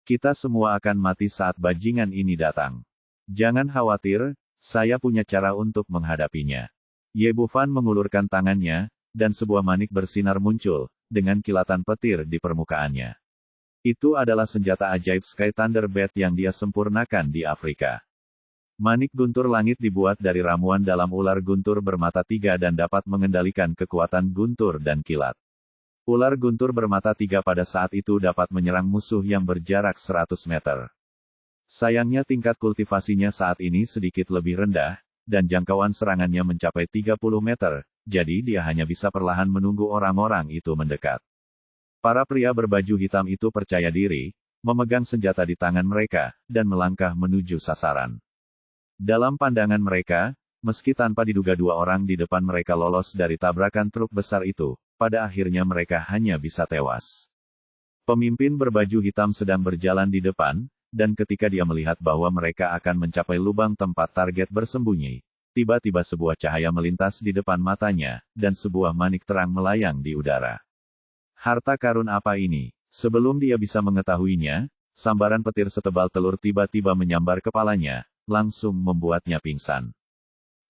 Kita semua akan mati saat bajingan ini datang. Jangan khawatir, saya punya cara untuk menghadapinya." Ye Bufan mengulurkan tangannya, dan sebuah manik bersinar muncul, dengan kilatan petir di permukaannya. Itu adalah senjata ajaib Sky Thunder Bat yang dia sempurnakan di Afrika. Manik guntur langit dibuat dari ramuan dalam ular guntur bermata tiga dan dapat mengendalikan kekuatan guntur dan kilat. Ular guntur bermata tiga pada saat itu dapat menyerang musuh yang berjarak 100 meter. Sayangnya tingkat kultivasinya saat ini sedikit lebih rendah, dan jangkauan serangannya mencapai 30 meter, jadi dia hanya bisa perlahan menunggu orang-orang itu mendekat. Para pria berbaju hitam itu percaya diri, memegang senjata di tangan mereka, dan melangkah menuju sasaran. Dalam pandangan mereka, meski tanpa diduga dua orang di depan mereka lolos dari tabrakan truk besar itu, pada akhirnya mereka hanya bisa tewas. Pemimpin berbaju hitam sedang berjalan di depan, dan ketika dia melihat bahwa mereka akan mencapai lubang tempat target bersembunyi, tiba-tiba sebuah cahaya melintas di depan matanya, dan sebuah manik terang melayang di udara. Harta karun apa ini? Sebelum dia bisa mengetahuinya, sambaran petir setebal telur tiba-tiba menyambar kepalanya, langsung membuatnya pingsan.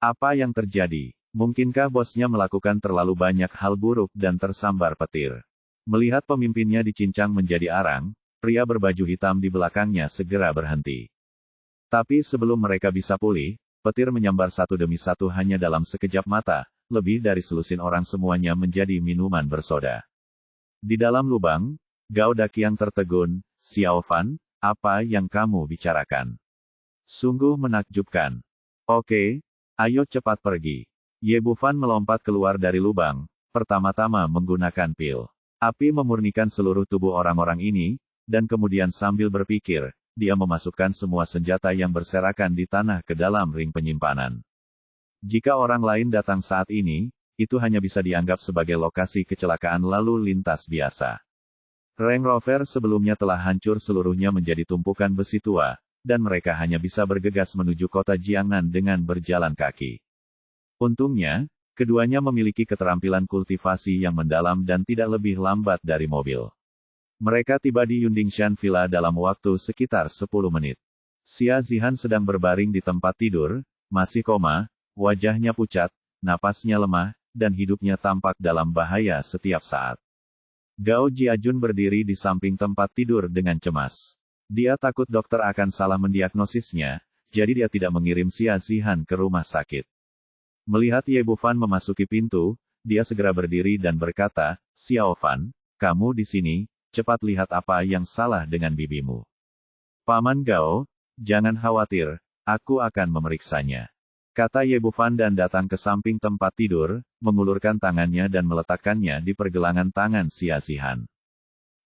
Apa yang terjadi? Mungkinkah bosnya melakukan terlalu banyak hal buruk dan tersambar petir? Melihat pemimpinnya dicincang menjadi arang, pria berbaju hitam di belakangnya segera berhenti. Tapi sebelum mereka bisa pulih, petir menyambar satu demi satu hanya dalam sekejap mata, lebih dari selusin orang semuanya menjadi minuman bersoda. Di dalam lubang, Gao Daqiang tertegun, "Xiao Fan, apa yang kamu bicarakan? Sungguh menakjubkan. Oke, ayo cepat pergi." Ye Bufan melompat keluar dari lubang, pertama-tama menggunakan pil api memurnikan seluruh tubuh orang-orang ini, dan kemudian sambil berpikir, dia memasukkan semua senjata yang berserakan di tanah ke dalam ring penyimpanan. Jika orang lain datang saat ini, itu hanya bisa dianggap sebagai lokasi kecelakaan lalu lintas biasa. Range Rover sebelumnya telah hancur seluruhnya menjadi tumpukan besi tua, dan mereka hanya bisa bergegas menuju kota Jiangnan dengan berjalan kaki. Untungnya, keduanya memiliki keterampilan kultivasi yang mendalam dan tidak lebih lambat dari mobil. Mereka tiba di Yundingshan Villa dalam waktu sekitar 10 menit. Xia Zihan sedang berbaring di tempat tidur, masih koma, wajahnya pucat, napasnya lemah, dan hidupnya tampak dalam bahaya setiap saat. Gao Jiajun berdiri di samping tempat tidur dengan cemas. Dia takut dokter akan salah mendiagnosisnya, jadi dia tidak mengirim Xia Zihan ke rumah sakit. Melihat Ye Bufan memasuki pintu, dia segera berdiri dan berkata, "Xiao Fan, kamu di sini, cepat lihat apa yang salah dengan bibimu." "Paman Gao, jangan khawatir, aku akan memeriksanya," kata Ye Bufan dan datang ke samping tempat tidur, mengulurkan tangannya dan meletakkannya di pergelangan tangan Xia Zihan.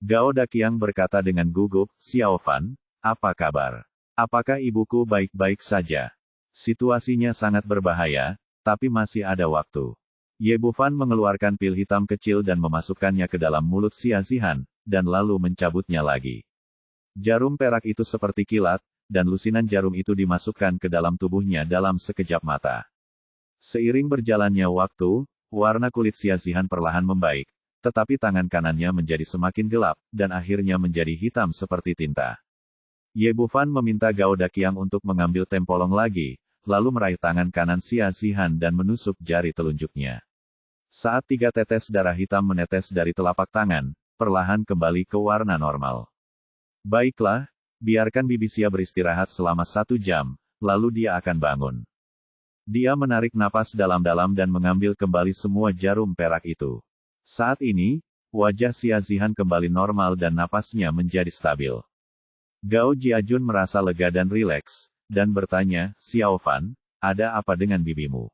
Gao Daqiang berkata dengan gugup, "Xiao Fan, apa kabar? Apakah ibuku baik-baik saja? Situasinya sangat berbahaya, tapi masih ada waktu." Ye Bufan mengeluarkan pil hitam kecil dan memasukkannya ke dalam mulut Xia Zihan, dan lalu mencabutnya lagi. Jarum perak itu seperti kilat, dan lusinan jarum itu dimasukkan ke dalam tubuhnya dalam sekejap mata. Seiring berjalannya waktu, warna kulit Xia Zihan perlahan membaik, tetapi tangan kanannya menjadi semakin gelap, dan akhirnya menjadi hitam seperti tinta. Ye Bufan meminta Gao Daqiang untuk mengambil tempolong lagi, lalu meraih tangan kanan Xia Zihan dan menusuk jari telunjuknya. Saat 3 tetes darah hitam menetes dari telapak tangan, perlahan kembali ke warna normal. "Baiklah, biarkan bibi Xia beristirahat selama 1 jam, lalu dia akan bangun." Dia menarik napas dalam-dalam dan mengambil kembali semua jarum perak itu. Saat ini, wajah Xia Zihan kembali normal dan napasnya menjadi stabil. Gao Jiajun merasa lega dan rileks, dan bertanya, "Xiao Fan, ada apa dengan bibimu?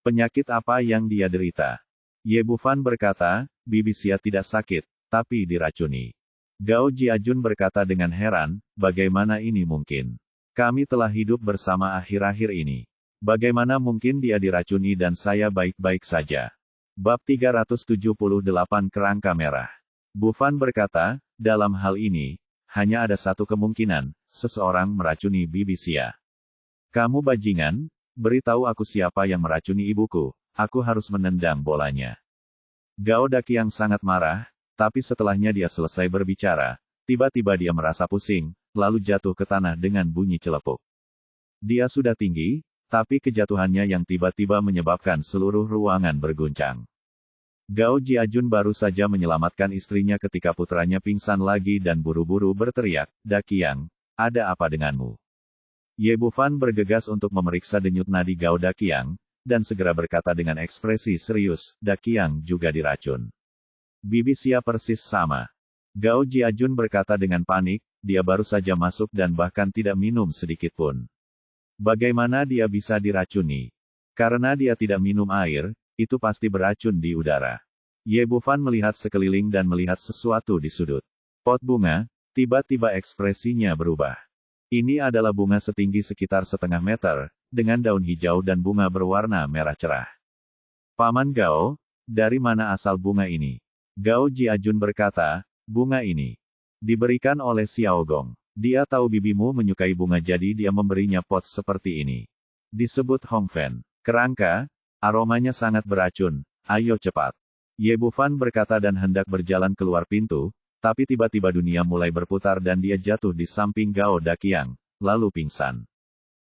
Penyakit apa yang dia derita?" Ye Bufan berkata, "Bibi Xia tidak sakit, tapi diracuni." Gao Jiajun berkata dengan heran, "Bagaimana ini mungkin? Kami telah hidup bersama akhir-akhir ini. Bagaimana mungkin dia diracuni dan saya baik-baik saja?" Bab 378 Kerangka Merah. Bufan berkata, "Dalam hal ini, hanya ada satu kemungkinan, seseorang meracuni bibi Xia. Kamu bajingan, beritahu aku siapa yang meracuni ibuku, aku harus menendang bolanya." Gao Daqiang sangat marah, tapi setelahnya dia selesai berbicara, tiba-tiba dia merasa pusing, lalu jatuh ke tanah dengan bunyi celepuk. Dia sudah tinggi, tapi kejatuhannya yang tiba-tiba menyebabkan seluruh ruangan berguncang. Gao Jiajun baru saja menyelamatkan istrinya ketika putranya pingsan lagi dan buru-buru berteriak, "Daqiang, ada apa denganmu?" Ye Bufan bergegas untuk memeriksa denyut nadi Gao Daqiang, dan segera berkata dengan ekspresi serius, "Daqiang juga diracun. Bibi Xia persis sama." Gao Jiajun berkata dengan panik, dia baru saja masuk dan bahkan tidak minum sedikit pun. Bagaimana dia bisa diracuni? Karena dia tidak minum air, itu pasti beracun di udara. Ye Bufan melihat sekeliling dan melihat sesuatu di sudut pot bunga, tiba-tiba ekspresinya berubah. Ini adalah bunga setinggi sekitar 1/2 meter, dengan daun hijau dan bunga berwarna merah cerah. "Paman Gao, dari mana asal bunga ini?" Gao Jiajun berkata, "Bunga ini diberikan oleh Xiao Gong. Dia tahu bibimu menyukai bunga jadi dia memberinya pot seperti ini. Disebut Hongfen. Kerangka, aromanya sangat beracun, ayo cepat." Ye Bufan berkata dan hendak berjalan keluar pintu, tapi tiba-tiba dunia mulai berputar dan dia jatuh di samping Gao Daqiang, lalu pingsan.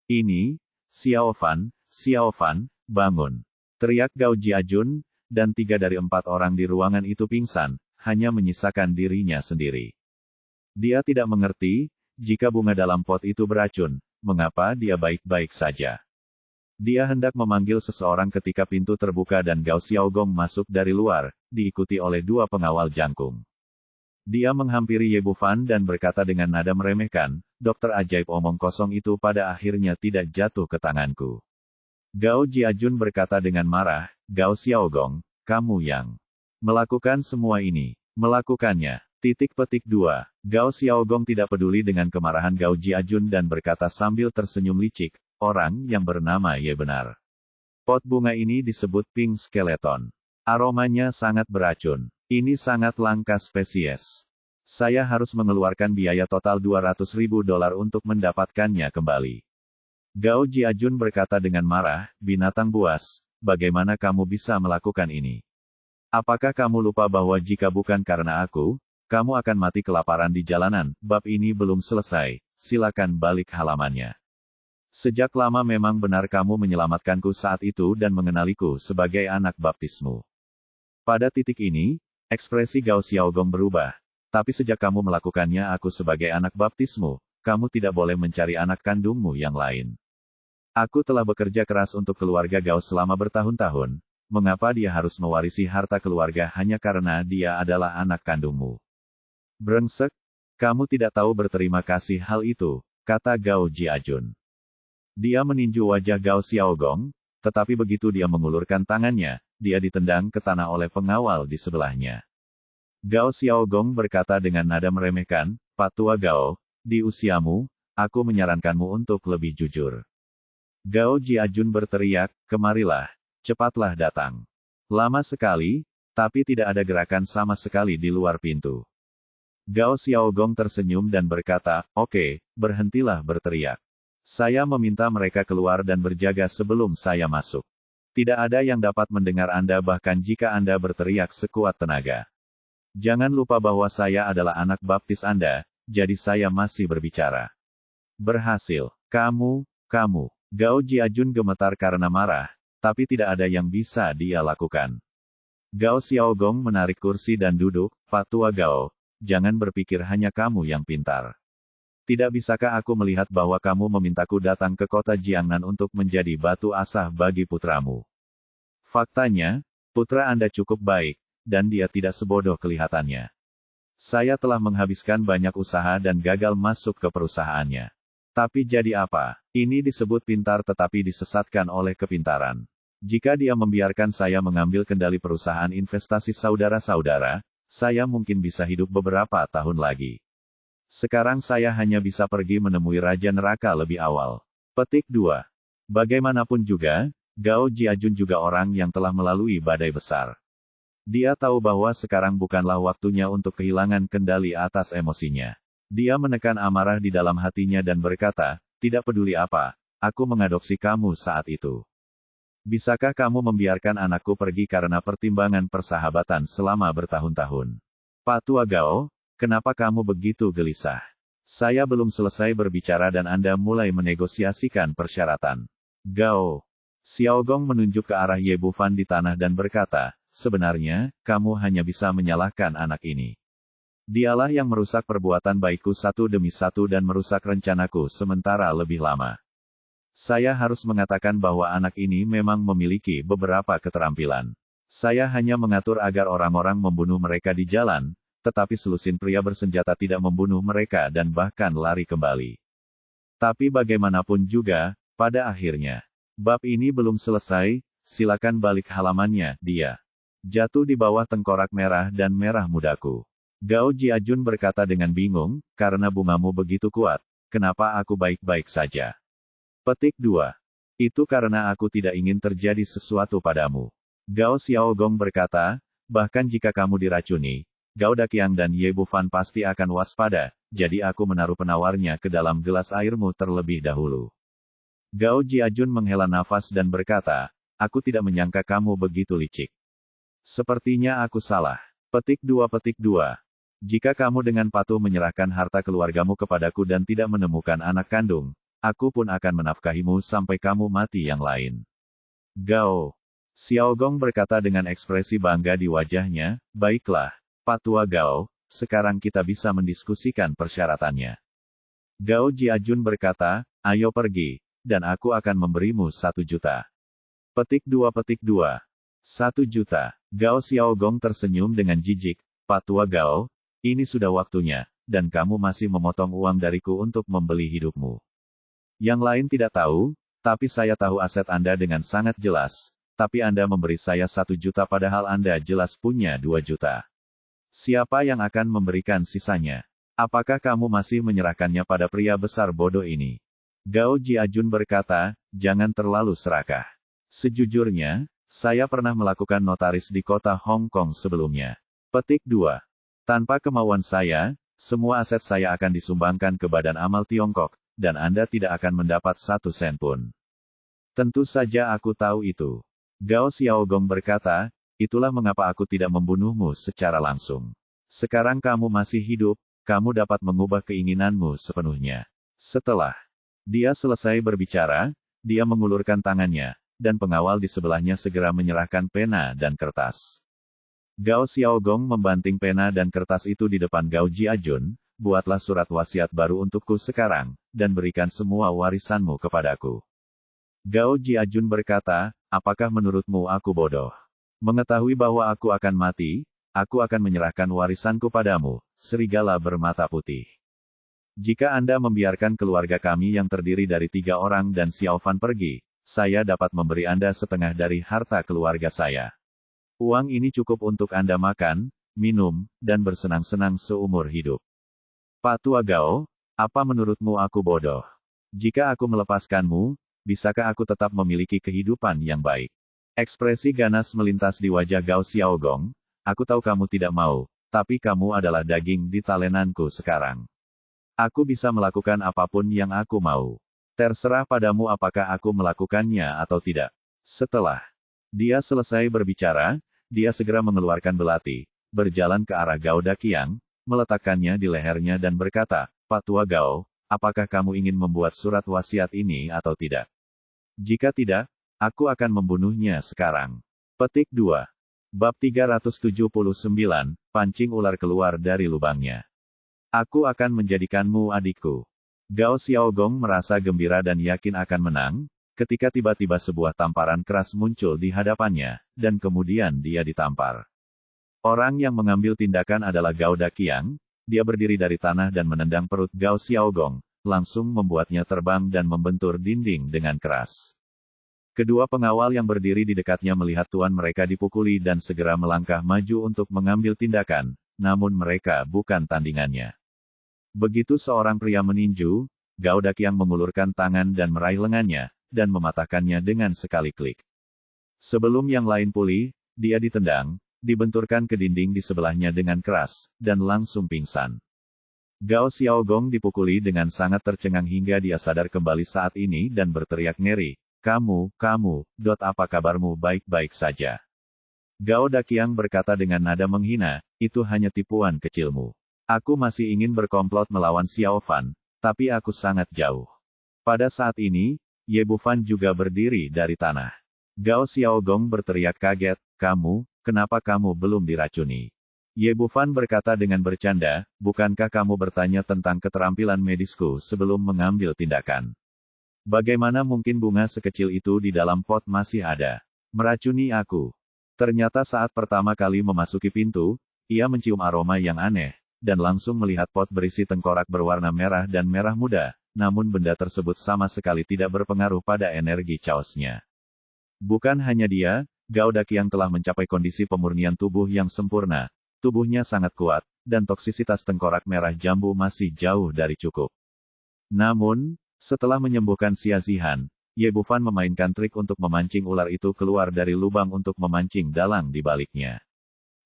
"Ini, Xiao Fan, bangun!" teriak Gao Jiajun, dan 3 dari 4 orang di ruangan itu pingsan, hanya menyisakan dirinya sendiri. Dia tidak mengerti, jika bunga dalam pot itu beracun, mengapa dia baik-baik saja. Dia hendak memanggil seseorang ketika pintu terbuka dan Gao Xiaogong masuk dari luar, diikuti oleh 2 pengawal jangkung. Dia menghampiri Ye Bufan dan berkata dengan nada meremehkan, "Dokter ajaib omong kosong itu pada akhirnya tidak jatuh ke tanganku." Gao Jiajun berkata dengan marah, "Gao Xiaogong, kamu yang melakukan semua ini." "Melakukannya." Titik petik 2. Gao Xiaogong tidak peduli dengan kemarahan Gao Jiajun dan berkata sambil tersenyum licik, "Orang yang bernama Ye benar. Pot bunga ini disebut Pink Skeleton. Aromanya sangat beracun. Ini sangat langka spesies. Saya harus mengeluarkan biaya total $200.000 untuk mendapatkannya kembali." Gao Jiajun berkata dengan marah, "Binatang buas, bagaimana kamu bisa melakukan ini? Apakah kamu lupa bahwa jika bukan karena aku, kamu akan mati kelaparan di jalanan? Bab ini belum selesai, silakan balik halamannya. Sejak lama memang benar kamu menyelamatkanku saat itu dan mengenaliku sebagai anak baptismu. Pada titik ini, ekspresi Gao Xiaogong berubah. Tapi sejak kamu melakukannya aku sebagai anak baptismu, kamu tidak boleh mencari anak kandungmu yang lain. Aku telah bekerja keras untuk keluarga Gao selama bertahun-tahun. Mengapa dia harus mewarisi harta keluarga hanya karena dia adalah anak kandungmu? Brengsek, kamu tidak tahu berterima kasih hal itu, kata Gao Jiajun. Dia meninju wajah Gao Xiaogong, tetapi begitu dia mengulurkan tangannya, dia ditendang ke tanah oleh pengawal di sebelahnya. Gao Xiaogong berkata dengan nada meremehkan, Pak Tua Gao, di usiamu, aku menyarankanmu untuk lebih jujur. Gao Jiajun berteriak, kemarilah, cepatlah datang. Lama sekali, tapi tidak ada gerakan sama sekali di luar pintu. Gao Xiaogong tersenyum dan berkata, oke, berhentilah berteriak. Saya meminta mereka keluar dan berjaga sebelum saya masuk. Tidak ada yang dapat mendengar Anda bahkan jika Anda berteriak sekuat tenaga. Jangan lupa bahwa saya adalah anak baptis Anda, jadi saya masih berbicara. Berhasil. Kamu. Gao Jiajun gemetar karena marah, tapi tidak ada yang bisa dia lakukan. Gao Xiaogong menarik kursi dan duduk, Pak Tua Gao, jangan berpikir hanya kamu yang pintar. Tidak bisakah aku melihat bahwa kamu memintaku datang ke kota Jiangnan untuk menjadi batu asah bagi putramu? Faktanya, putra Anda cukup baik, dan dia tidak sebodoh kelihatannya. Saya telah menghabiskan banyak usaha dan gagal masuk ke perusahaannya. Tapi jadi apa? Ini disebut pintar tetapi disesatkan oleh kepintaran. Jika dia membiarkan saya mengambil kendali perusahaan investasi saudara-saudara, saya mungkin bisa hidup beberapa tahun lagi. Sekarang saya hanya bisa pergi menemui Raja Neraka lebih awal. Petik 2. Bagaimanapun juga, Gao Jiajun juga orang yang telah melalui badai besar. Dia tahu bahwa sekarang bukanlah waktunya untuk kehilangan kendali atas emosinya. Dia menekan amarah di dalam hatinya dan berkata, tidak peduli apa, aku mengadopsi kamu saat itu. Bisakah kamu membiarkan anakku pergi karena pertimbangan persahabatan selama bertahun-tahun? Pak Tua Gao, kenapa kamu begitu gelisah? Saya belum selesai berbicara dan Anda mulai menegosiasikan persyaratan. Gao Xiaogong menunjuk ke arah Ye Bufan di tanah dan berkata, sebenarnya, kamu hanya bisa menyalahkan anak ini. Dialah yang merusak perbuatan baikku satu demi satu dan merusak rencanaku sementara lebih lama. Saya harus mengatakan bahwa anak ini memang memiliki beberapa keterampilan. Saya hanya mengatur agar orang-orang membunuh mereka di jalan, tetapi selusin pria bersenjata tidak membunuh mereka dan bahkan lari kembali. Tapi bagaimanapun juga, pada akhirnya, bab ini belum selesai, silakan balik halamannya, dia jatuh di bawah tengkorak merah dan merah mudaku. Gao Jiajun berkata dengan bingung, karena bungamu begitu kuat, kenapa aku baik-baik saja? Petik 2. Itu karena aku tidak ingin terjadi sesuatu padamu. Gao Xiaogong berkata, bahkan jika kamu diracuni, Gao Daqiang dan Ye Bufan pasti akan waspada, jadi aku menaruh penawarnya ke dalam gelas airmu terlebih dahulu. Gao Jiajun menghela nafas dan berkata, aku tidak menyangka kamu begitu licik. Sepertinya aku salah. Petik 2. Jika kamu dengan patuh menyerahkan harta keluargamu kepadaku dan tidak menemukan anak kandung, aku pun akan menafkahimu sampai kamu mati yang lain. Gao Xiaogong berkata dengan ekspresi bangga di wajahnya, baiklah, Pak Tua Gao, sekarang kita bisa mendiskusikan persyaratannya. Gao Jiajun berkata, ayo pergi, dan aku akan memberimu 1 juta. Petik 2. 1 juta. Gao Xiaogong tersenyum dengan jijik, Pak Tua Gao, ini sudah waktunya, dan kamu masih memotong uang dariku untuk membeli hidupmu. Yang lain tidak tahu, tapi saya tahu aset Anda dengan sangat jelas, tapi Anda memberi saya 1 juta padahal Anda jelas punya 2 juta. Siapa yang akan memberikan sisanya? Apakah kamu masih menyerahkannya pada pria besar bodoh ini? Gao Jiajun berkata, jangan terlalu serakah. Sejujurnya, saya pernah melakukan notaris di kota Hong Kong sebelumnya. Petik 2. Tanpa kemauan saya, semua aset saya akan disumbangkan ke Badan Amal Tiongkok, dan Anda tidak akan mendapat 1 sen pun. Tentu saja aku tahu itu. Gao Xiaogong berkata, itulah mengapa aku tidak membunuhmu secara langsung. Sekarang kamu masih hidup, kamu dapat mengubah keinginanmu sepenuhnya. Setelah dia selesai berbicara, dia mengulurkan tangannya, dan pengawal di sebelahnya segera menyerahkan pena dan kertas. Gao Xiaogong membanting pena dan kertas itu di depan Gao Jiajun, buatlah surat wasiat baru untukku sekarang, dan berikan semua warisanmu kepadaku. Gao Jiajun berkata, apakah menurutmu aku bodoh? Mengetahui bahwa aku akan mati, aku akan menyerahkan warisanku padamu, serigala bermata putih. Jika Anda membiarkan keluarga kami yang terdiri dari 3 orang dan Xiao Fan pergi, saya dapat memberi Anda setengah dari harta keluarga saya. Uang ini cukup untuk Anda makan, minum, dan bersenang-senang seumur hidup. Pak Tua Gao, apa menurutmu aku bodoh? Jika aku melepaskanmu, bisakah aku tetap memiliki kehidupan yang baik? Ekspresi ganas melintas di wajah Gao Xiaogong. Aku tahu kamu tidak mau, tapi kamu adalah daging di talenanku sekarang. Aku bisa melakukan apapun yang aku mau. Terserah padamu apakah aku melakukannya atau tidak. Setelah dia selesai berbicara, dia segera mengeluarkan belati, berjalan ke arah Gao Daqiang, meletakkannya di lehernya dan berkata, Pak Tua Gao, apakah kamu ingin membuat surat wasiat ini atau tidak? Jika tidak, aku akan membunuhnya sekarang. Petik 2. Bab 379, pancing ular keluar dari lubangnya. Aku akan menjadikanmu adikku. Gao Xiaogong merasa gembira dan yakin akan menang, ketika tiba-tiba sebuah tamparan keras muncul di hadapannya, dan kemudian dia ditampar. Orang yang mengambil tindakan adalah Gao Daqiang, dia berdiri dari tanah dan menendang perut Gao Xiaogong, langsung membuatnya terbang dan membentur dinding dengan keras. Kedua pengawal yang berdiri di dekatnya melihat tuan mereka dipukuli dan segera melangkah maju untuk mengambil tindakan, namun mereka bukan tandingannya. Begitu seorang pria meninju, Gao Daqiang mengulurkan tangan dan meraih lengannya, dan mematahkannya dengan sekali klik. Sebelum yang lain pulih, dia ditendang, dibenturkan ke dinding di sebelahnya dengan keras, dan langsung pingsan. Gao Xiaogong dipukuli dengan sangat tercengang hingga dia sadar kembali saat ini dan berteriak ngeri, kamu, apa kabarmu baik-baik saja? Gao Daqiang berkata dengan nada menghina, itu hanya tipuan kecilmu. Aku masih ingin berkomplot melawan Xiao Fan, tapi aku sangat jauh. Pada saat ini, Ye Bufan juga berdiri dari tanah. Gao Xiaogong berteriak kaget, kenapa kamu belum diracuni? Ye Bufan berkata dengan bercanda, bukankah kamu bertanya tentang keterampilan medisku sebelum mengambil tindakan? Bagaimana mungkin bunga sekecil itu di dalam pot masih ada? Meracuni aku. Ternyata saat pertama kali memasuki pintu, ia mencium aroma yang aneh, dan langsung melihat pot berisi tengkorak berwarna merah dan merah muda, namun benda tersebut sama sekali tidak berpengaruh pada energi chaosnya. Bukan hanya dia, Gao Daqiang telah mencapai kondisi pemurnian tubuh yang sempurna, tubuhnya sangat kuat, dan toksisitas tengkorak merah jambu masih jauh dari cukup. Namun, setelah menyembuhkan Xia Zihan, Ye Bufan memainkan trik untuk memancing ular itu keluar dari lubang untuk memancing dalang di baliknya.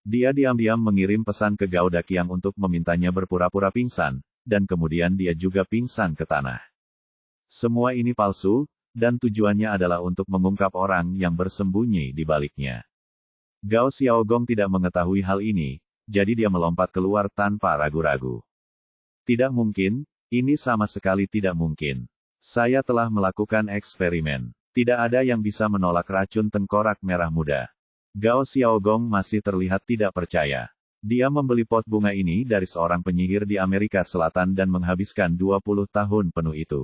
Dia diam-diam mengirim pesan ke Gao Daqiang untuk memintanya berpura-pura pingsan, dan kemudian dia juga pingsan ke tanah. Semua ini palsu, dan tujuannya adalah untuk mengungkap orang yang bersembunyi di baliknya. Gao Xiaogong tidak mengetahui hal ini, jadi dia melompat keluar tanpa ragu-ragu. Tidak mungkin, ini sama sekali tidak mungkin. Saya telah melakukan eksperimen. Tidak ada yang bisa menolak racun tengkorak merah muda. Gao Xiaogong masih terlihat tidak percaya. Dia membeli pot bunga ini dari seorang penyihir di Amerika Selatan dan menghabiskan 20 tahun penuh itu.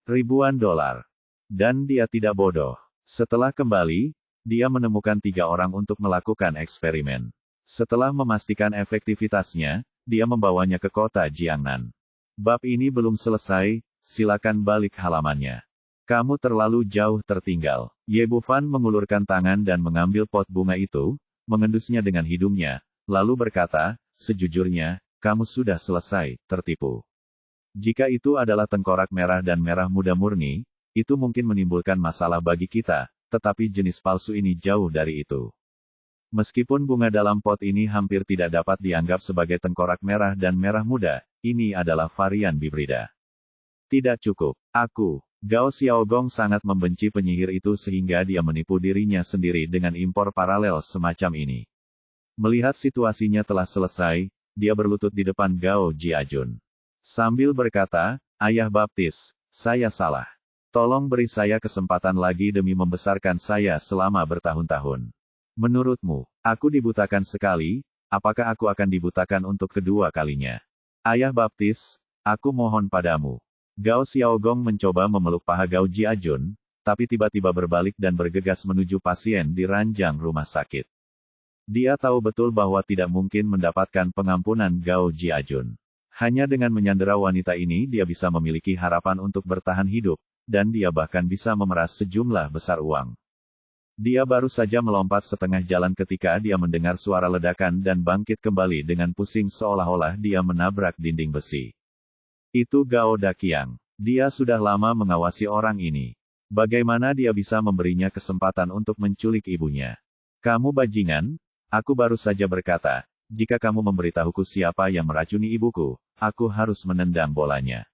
Ribuan dolar. Dan dia tidak bodoh. Setelah kembali, dia menemukan 3 orang untuk melakukan eksperimen. Setelah memastikan efektivitasnya, dia membawanya ke kota Jiangnan. Bab ini belum selesai, silakan balik halamannya. Kamu terlalu jauh tertinggal. Ye Bufan mengulurkan tangan dan mengambil pot bunga itu, mengendusnya dengan hidungnya, lalu berkata, sejujurnya, kamu sudah selesai, tertipu. Jika itu adalah tengkorak merah dan merah muda murni, itu mungkin menimbulkan masalah bagi kita, tetapi jenis palsu ini jauh dari itu. Meskipun bunga dalam pot ini hampir tidak dapat dianggap sebagai tengkorak merah dan merah muda, ini adalah varian hibrida. Tidak cukup. Gao Xiaogong sangat membenci penyihir itu sehingga dia menipu dirinya sendiri dengan impor paralel semacam ini. Melihat situasinya telah selesai, dia berlutut di depan Gao Jiajun. Sambil berkata, "Ayah Baptis, saya salah. Tolong beri saya kesempatan lagi demi membesarkan saya selama bertahun-tahun. Menurutmu, aku dibutakan sekali, apakah aku akan dibutakan untuk kedua kalinya? Ayah Baptis, aku mohon padamu." Gao Xiaogong mencoba memeluk paha Gao Jiajun, tapi tiba-tiba berbalik dan bergegas menuju pasien di ranjang rumah sakit. Dia tahu betul bahwa tidak mungkin mendapatkan pengampunan Gao Jiajun. Hanya dengan menyandera wanita ini dia bisa memiliki harapan untuk bertahan hidup, dan dia bahkan bisa memeras sejumlah besar uang. Dia baru saja melompat setengah jalan ketika dia mendengar suara ledakan dan bangkit kembali dengan pusing seolah-olah dia menabrak dinding besi. Itu Gao Daqiang. Dia sudah lama mengawasi orang ini. Bagaimana dia bisa memberinya kesempatan untuk menculik ibunya? Kamu bajingan, aku baru saja berkata, jika kamu memberitahuku siapa yang meracuni ibuku, aku harus menendang bolanya.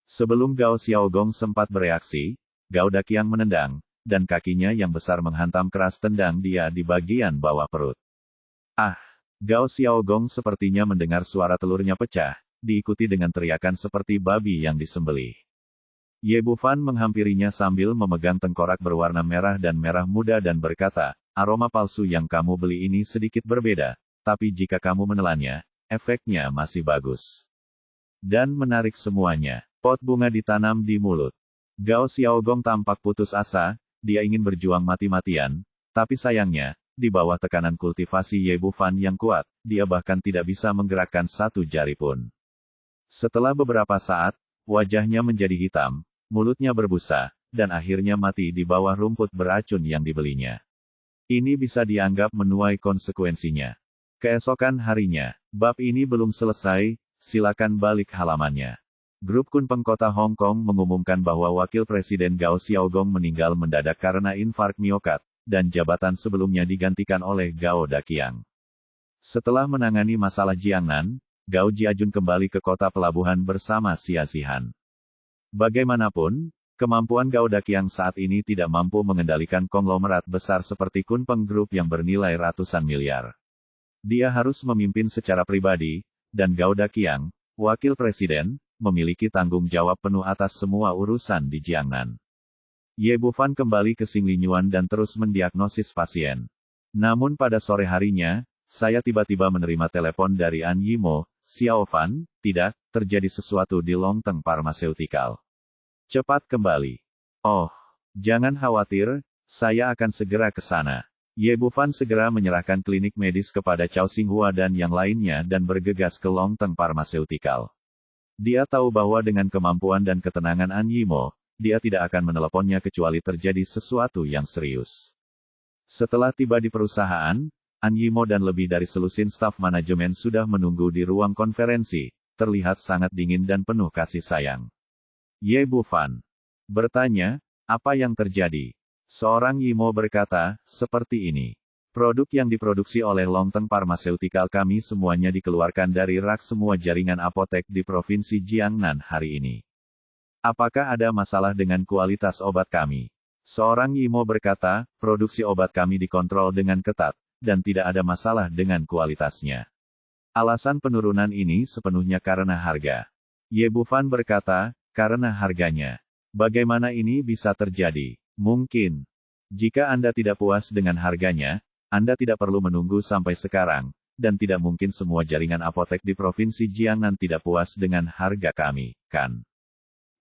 Sebelum Gao Xiaogong sempat bereaksi, Gao Daqiang menendang, dan kakinya yang besar menghantam keras tendang dia di bagian bawah perut. Ah! Gao Xiaogong sepertinya mendengar suara telurnya pecah, diikuti dengan teriakan seperti babi yang disembelih. Ye Bufan menghampirinya sambil memegang tengkorak berwarna merah dan merah muda dan berkata, "Aroma palsu yang kamu beli ini sedikit berbeda, tapi jika kamu menelannya, efeknya masih bagus." Dan menarik semuanya. Pot bunga ditanam di mulut. Gao Xiaogong tampak putus asa, dia ingin berjuang mati-matian, tapi sayangnya, di bawah tekanan kultivasi Ye Bufan yang kuat, dia bahkan tidak bisa menggerakkan satu jari pun. Setelah beberapa saat, wajahnya menjadi hitam, mulutnya berbusa, dan akhirnya mati di bawah rumput beracun yang dibelinya. Ini bisa dianggap menuai konsekuensinya. Keesokan harinya, bab ini belum selesai, silakan balik halamannya. Grup Kunpeng Kota Hong Kong mengumumkan bahwa Wakil Presiden Gao Xiaogong meninggal mendadak karena infark miokard, dan jabatan sebelumnya digantikan oleh Gao Daqiang. Setelah menangani masalah Jiangnan, Gao Jiajun kembali ke kota pelabuhan bersama Xia Zihan. Bagaimanapun, kemampuan Gao Daqiang saat ini tidak mampu mengendalikan konglomerat besar seperti Kunpeng Group yang bernilai ratusan miliar. Dia harus memimpin secara pribadi, dan Gao Daqiang, wakil presiden, memiliki tanggung jawab penuh atas semua urusan di Jiangnan. Ye Bufan kembali ke Xinglinyuan dan terus mendiagnosis pasien. Namun pada sore harinya, saya tiba-tiba menerima telepon dari An Yimo, "Xiao Fan, tidak, terjadi sesuatu di Longteng Pharmaceutical. Cepat kembali." "Oh, jangan khawatir, saya akan segera ke sana." Ye Bufan segera menyerahkan klinik medis kepada Cao Xinghua dan yang lainnya dan bergegas ke Longteng Pharmaceutical. Dia tahu bahwa dengan kemampuan dan ketenangan An Yimo, dia tidak akan meneleponnya kecuali terjadi sesuatu yang serius. Setelah tiba di perusahaan, An Yimo dan lebih dari selusin staf manajemen sudah menunggu di ruang konferensi, terlihat sangat dingin dan penuh kasih sayang. Ye Bufan bertanya, "Apa yang terjadi?" Seorang Yimo berkata, "Seperti ini. Produk yang diproduksi oleh Longteng Pharmaceutical kami semuanya dikeluarkan dari rak semua jaringan apotek di Provinsi Jiangnan hari ini. Apakah ada masalah dengan kualitas obat kami?" Seorang Yimo berkata, "Produksi obat kami dikontrol dengan ketat, dan tidak ada masalah dengan kualitasnya. Alasan penurunan ini sepenuhnya karena harga." Ye Bufan berkata, "Karena harganya. Bagaimana ini bisa terjadi? Mungkin. Jika Anda tidak puas dengan harganya, Anda tidak perlu menunggu sampai sekarang, dan tidak mungkin semua jaringan apotek di Provinsi Jiangnan tidak puas dengan harga kami, kan?"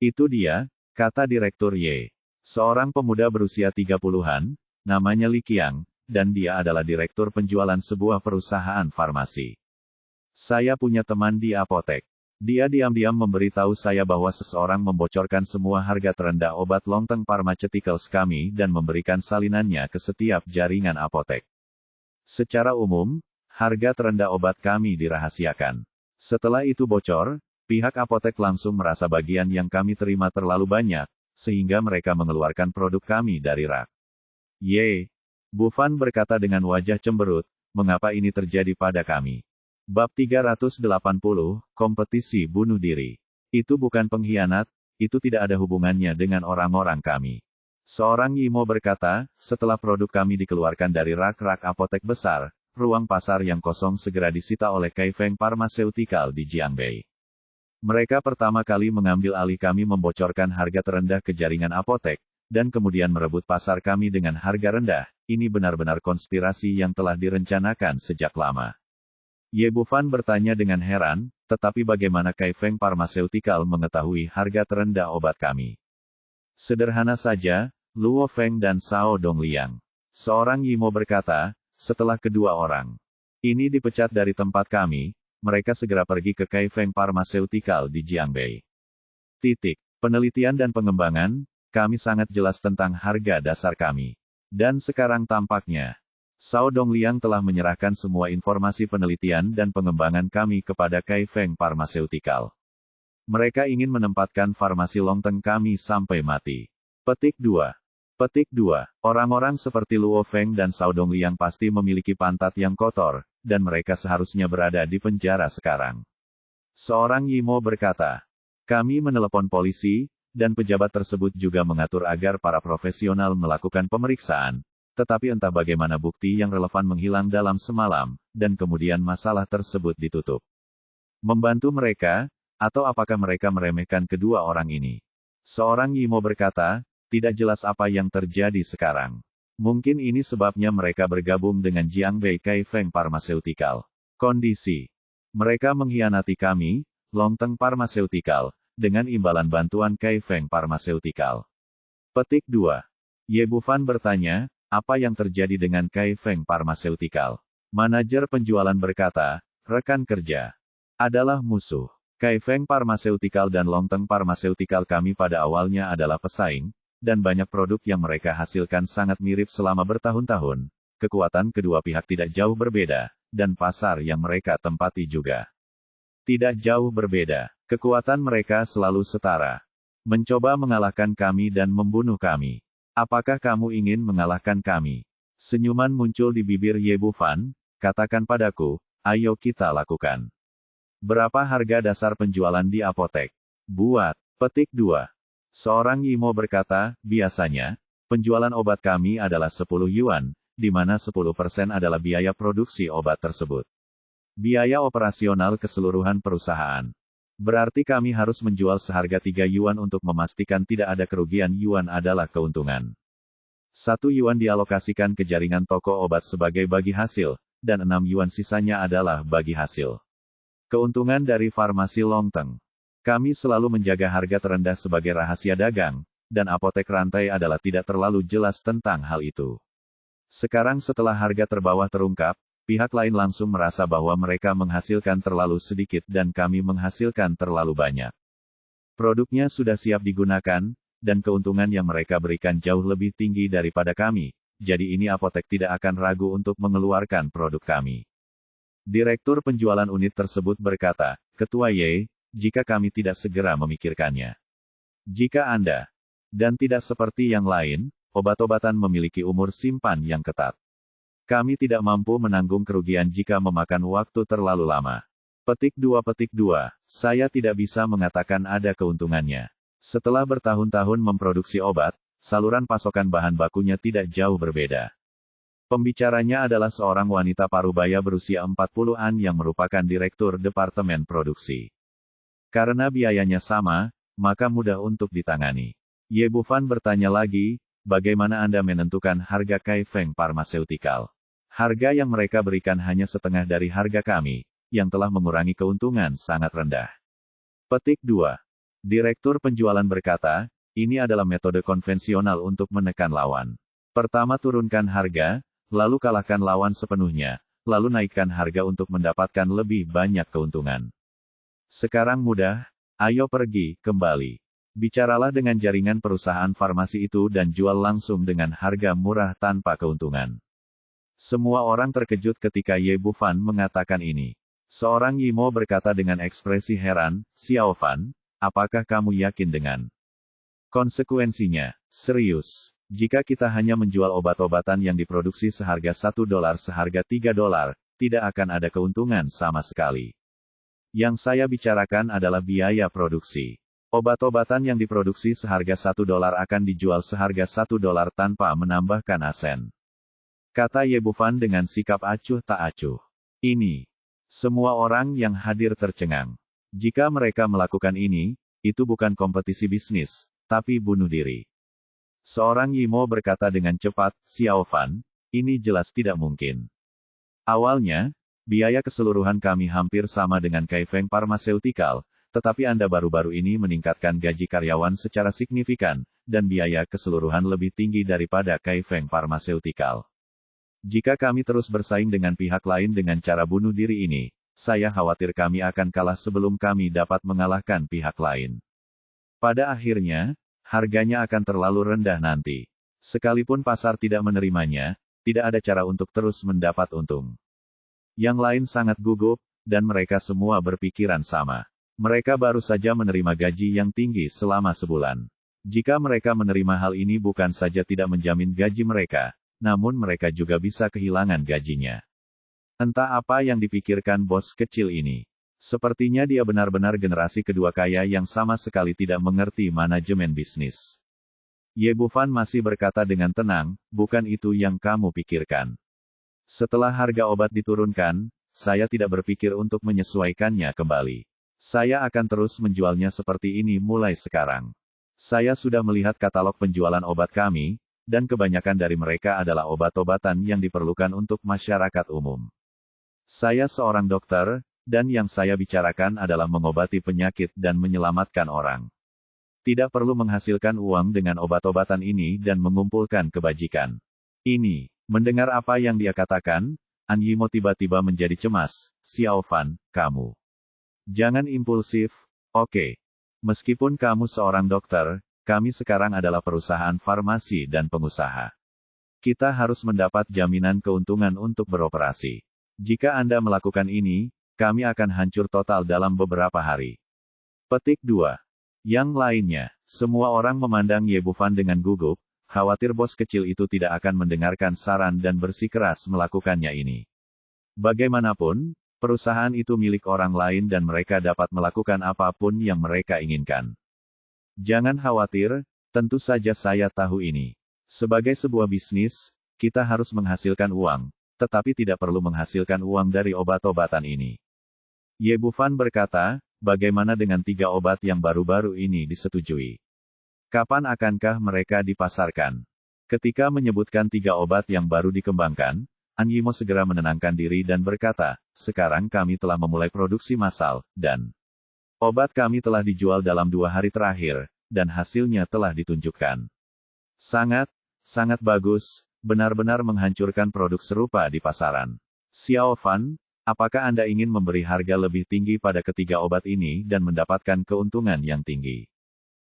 "Itu dia," kata Direktur Ye. Seorang pemuda berusia 30-an, namanya Li Qiang, dan dia adalah direktur penjualan sebuah perusahaan farmasi. "Saya punya teman di apotek. Dia diam-diam memberitahu saya bahwa seseorang membocorkan semua harga terendah obat Longteng Pharmaceuticals kami dan memberikan salinannya ke setiap jaringan apotek. Secara umum, harga terendah obat kami dirahasiakan. Setelah itu bocor, pihak apotek langsung merasa bagian yang kami terima terlalu banyak, sehingga mereka mengeluarkan produk kami dari rak." "Ye." Bufan berkata dengan wajah cemberut, "Mengapa ini terjadi pada kami?" Bab 380, Kompetisi Bunuh Diri. Itu bukan pengkhianat, itu tidak ada hubungannya dengan orang-orang kami. Seorang Yimo berkata, setelah produk kami dikeluarkan dari rak-rak apotek besar, ruang pasar yang kosong segera disita oleh Kaifeng Pharmaceutical di Jiangbei. Mereka pertama kali mengambil alih kami membocorkan harga terendah ke jaringan apotek, dan kemudian merebut pasar kami dengan harga rendah. Ini benar-benar konspirasi yang telah direncanakan sejak lama. Ye Bufan bertanya dengan heran, tetapi bagaimana Kaifeng Pharmaceutical mengetahui harga terendah obat kami? Sederhana saja, Luo Feng dan Sao Dongliang. Seorang Yimo berkata, setelah kedua orang ini dipecat dari tempat kami, mereka segera pergi ke Kaifeng Pharmaceutical di Jiangbei. Penelitian dan pengembangan, kami sangat jelas tentang harga dasar kami. Dan sekarang tampaknya, Sao Dongliang telah menyerahkan semua informasi penelitian dan pengembangan kami kepada Kaifeng Pharmaceutical. Mereka ingin menempatkan farmasi Longteng kami sampai mati. Petik 2. Orang-orang seperti Luo Feng dan Sao Dongliang pasti memiliki pantat yang kotor, dan mereka seharusnya berada di penjara sekarang. Seorang Yimo berkata, kami menelepon polisi, dan pejabat tersebut juga mengatur agar para profesional melakukan pemeriksaan, tetapi entah bagaimana bukti yang relevan menghilang dalam semalam, dan kemudian masalah tersebut ditutup. Membantu mereka, atau apakah mereka meremehkan kedua orang ini? Seorang Yimo berkata, tidak jelas apa yang terjadi sekarang. Mungkin ini sebabnya mereka bergabung dengan Jiangbei Kaifeng Pharmaceutical. Kondisi. Mereka mengkhianati kami, Longteng Pharmaceutical, dengan imbalan bantuan Kaifeng Pharmaceutical. Petik 2. Ye Bufan bertanya, apa yang terjadi dengan Kaifeng Pharmaceutical? Manajer penjualan berkata, rekan kerja adalah musuh. Kaifeng Pharmaceutical dan Longteng Pharmaceutical kami pada awalnya adalah pesaing, dan banyak produk yang mereka hasilkan sangat mirip selama bertahun-tahun. Kekuatan kedua pihak tidak jauh berbeda, dan pasar yang mereka tempati juga tidak jauh berbeda. Kekuatan mereka selalu setara. Mencoba mengalahkan kami dan membunuh kami. Apakah kamu ingin mengalahkan kami? Senyuman muncul di bibir Ye Bufan, katakan padaku, ayo kita lakukan. Berapa harga dasar penjualan di apotek? Buat. Petik 2. Seorang Yimo berkata, biasanya, penjualan obat kami adalah 10 yuan, di mana 10% adalah biaya produksi obat tersebut. Biaya operasional keseluruhan perusahaan. Berarti kami harus menjual seharga 3 yuan untuk memastikan tidak ada kerugian. Yuan adalah keuntungan. 1 yuan dialokasikan ke jaringan toko obat sebagai bagi hasil, dan 6 yuan sisanya adalah bagi hasil. Keuntungan dari farmasi Longteng. Kami selalu menjaga harga terendah sebagai rahasia dagang, dan apotek rantai adalah tidak terlalu jelas tentang hal itu. Sekarang setelah harga terbawah terungkap, pihak lain langsung merasa bahwa mereka menghasilkan terlalu sedikit dan kami menghasilkan terlalu banyak. Produknya sudah siap digunakan, dan keuntungan yang mereka berikan jauh lebih tinggi daripada kami, jadi ini apotek tidak akan ragu untuk mengeluarkan produk kami. Direktur penjualan unit tersebut berkata, Ketua Ye, jika kami tidak segera memikirkannya. Jika Anda, dan tidak seperti yang lain, obat-obatan memiliki umur simpan yang ketat. Kami tidak mampu menanggung kerugian jika memakan waktu terlalu lama. Petik 2. Saya tidak bisa mengatakan ada keuntungannya. Setelah bertahun-tahun memproduksi obat, saluran pasokan bahan bakunya tidak jauh berbeda. Pembicaranya adalah seorang wanita parubaya berusia 40-an yang merupakan direktur departemen produksi. Karena biayanya sama, maka mudah untuk ditangani. Ye Bufan bertanya lagi, bagaimana Anda menentukan harga Kaifeng Pharmaceutical? Harga yang mereka berikan hanya setengah dari harga kami, yang telah mengurangi keuntungan sangat rendah. Petik 2. Direktur penjualan berkata, ini adalah metode konvensional untuk menekan lawan. Pertama turunkan harga, lalu kalahkan lawan sepenuhnya, lalu naikkan harga untuk mendapatkan lebih banyak keuntungan. Sekarang mudah, ayo pergi, kembali. Bicaralah dengan jaringan perusahaan farmasi itu dan jual langsung dengan harga murah tanpa keuntungan. Semua orang terkejut ketika Ye Bufan mengatakan ini. Seorang Yimo berkata dengan ekspresi heran, Xiao Fan, apakah kamu yakin dengan konsekuensinya? Serius. Jika kita hanya menjual obat-obatan yang diproduksi seharga $1 seharga $3, tidak akan ada keuntungan sama sekali. Yang saya bicarakan adalah biaya produksi. Obat-obatan yang diproduksi seharga $1 akan dijual seharga $1 tanpa menambahkan asen. Kata Ye Bufan dengan sikap acuh tak acuh. Ini. Semua orang yang hadir tercengang. Jika mereka melakukan ini, itu bukan kompetisi bisnis, tapi bunuh diri. Seorang Yimo berkata dengan cepat, Xiao Fan, ini jelas tidak mungkin. Awalnya, biaya keseluruhan kami hampir sama dengan Kaifeng Pharmaceutical, tetapi Anda baru-baru ini meningkatkan gaji karyawan secara signifikan, dan biaya keseluruhan lebih tinggi daripada Kaifeng Pharmaceutical. Jika kami terus bersaing dengan pihak lain dengan cara bunuh diri ini, saya khawatir kami akan kalah sebelum kami dapat mengalahkan pihak lain. Pada akhirnya, harganya akan terlalu rendah nanti. Sekalipun pasar tidak menerimanya, tidak ada cara untuk terus mendapat untung. Yang lain sangat gugup, dan mereka semua berpikiran sama. Mereka baru saja menerima gaji yang tinggi selama sebulan. Jika mereka menerima hal ini bukan saja tidak menjamin gaji mereka, namun mereka juga bisa kehilangan gajinya. Entah apa yang dipikirkan bos kecil ini. Sepertinya dia benar-benar generasi kedua kaya yang sama sekali tidak mengerti manajemen bisnis. Ye Bufan masih berkata dengan tenang, bukan itu yang kamu pikirkan. Setelah harga obat diturunkan, saya tidak berpikir untuk menyesuaikannya kembali. Saya akan terus menjualnya seperti ini mulai sekarang. Saya sudah melihat katalog penjualan obat kami, dan kebanyakan dari mereka adalah obat-obatan yang diperlukan untuk masyarakat umum. Saya seorang dokter, dan yang saya bicarakan adalah mengobati penyakit dan menyelamatkan orang. Tidak perlu menghasilkan uang dengan obat-obatan ini dan mengumpulkan kebajikan. Ini, mendengar apa yang dia katakan, An Yimo tiba-tiba menjadi cemas. Xiao Fan, kamu. Jangan impulsif, oke. Meskipun kamu seorang dokter, kami sekarang adalah perusahaan farmasi dan pengusaha. Kita harus mendapat jaminan keuntungan untuk beroperasi. Jika Anda melakukan ini, kami akan hancur total dalam beberapa hari. Petik 2. Yang lainnya, semua orang memandang Ye Bufan dengan gugup, khawatir bos kecil itu tidak akan mendengarkan saran dan bersikeras melakukannya ini. Bagaimanapun, perusahaan itu milik orang lain dan mereka dapat melakukan apapun yang mereka inginkan. Jangan khawatir, tentu saja saya tahu ini. Sebagai sebuah bisnis, kita harus menghasilkan uang, tetapi tidak perlu menghasilkan uang dari obat-obatan ini. Ye Bufan berkata, bagaimana dengan 3 obat yang baru-baru ini disetujui? Kapan akankah mereka dipasarkan? Ketika menyebutkan 3 obat yang baru dikembangkan, An Yimo segera menenangkan diri dan berkata, sekarang kami telah memulai produksi massal, dan obat kami telah dijual dalam 2 hari terakhir, dan hasilnya telah ditunjukkan. Sangat bagus, benar-benar menghancurkan produk serupa di pasaran. Xiao Fan, apakah Anda ingin memberi harga lebih tinggi pada ketiga obat ini dan mendapatkan keuntungan yang tinggi?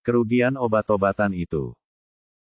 Kerugian obat-obatan itu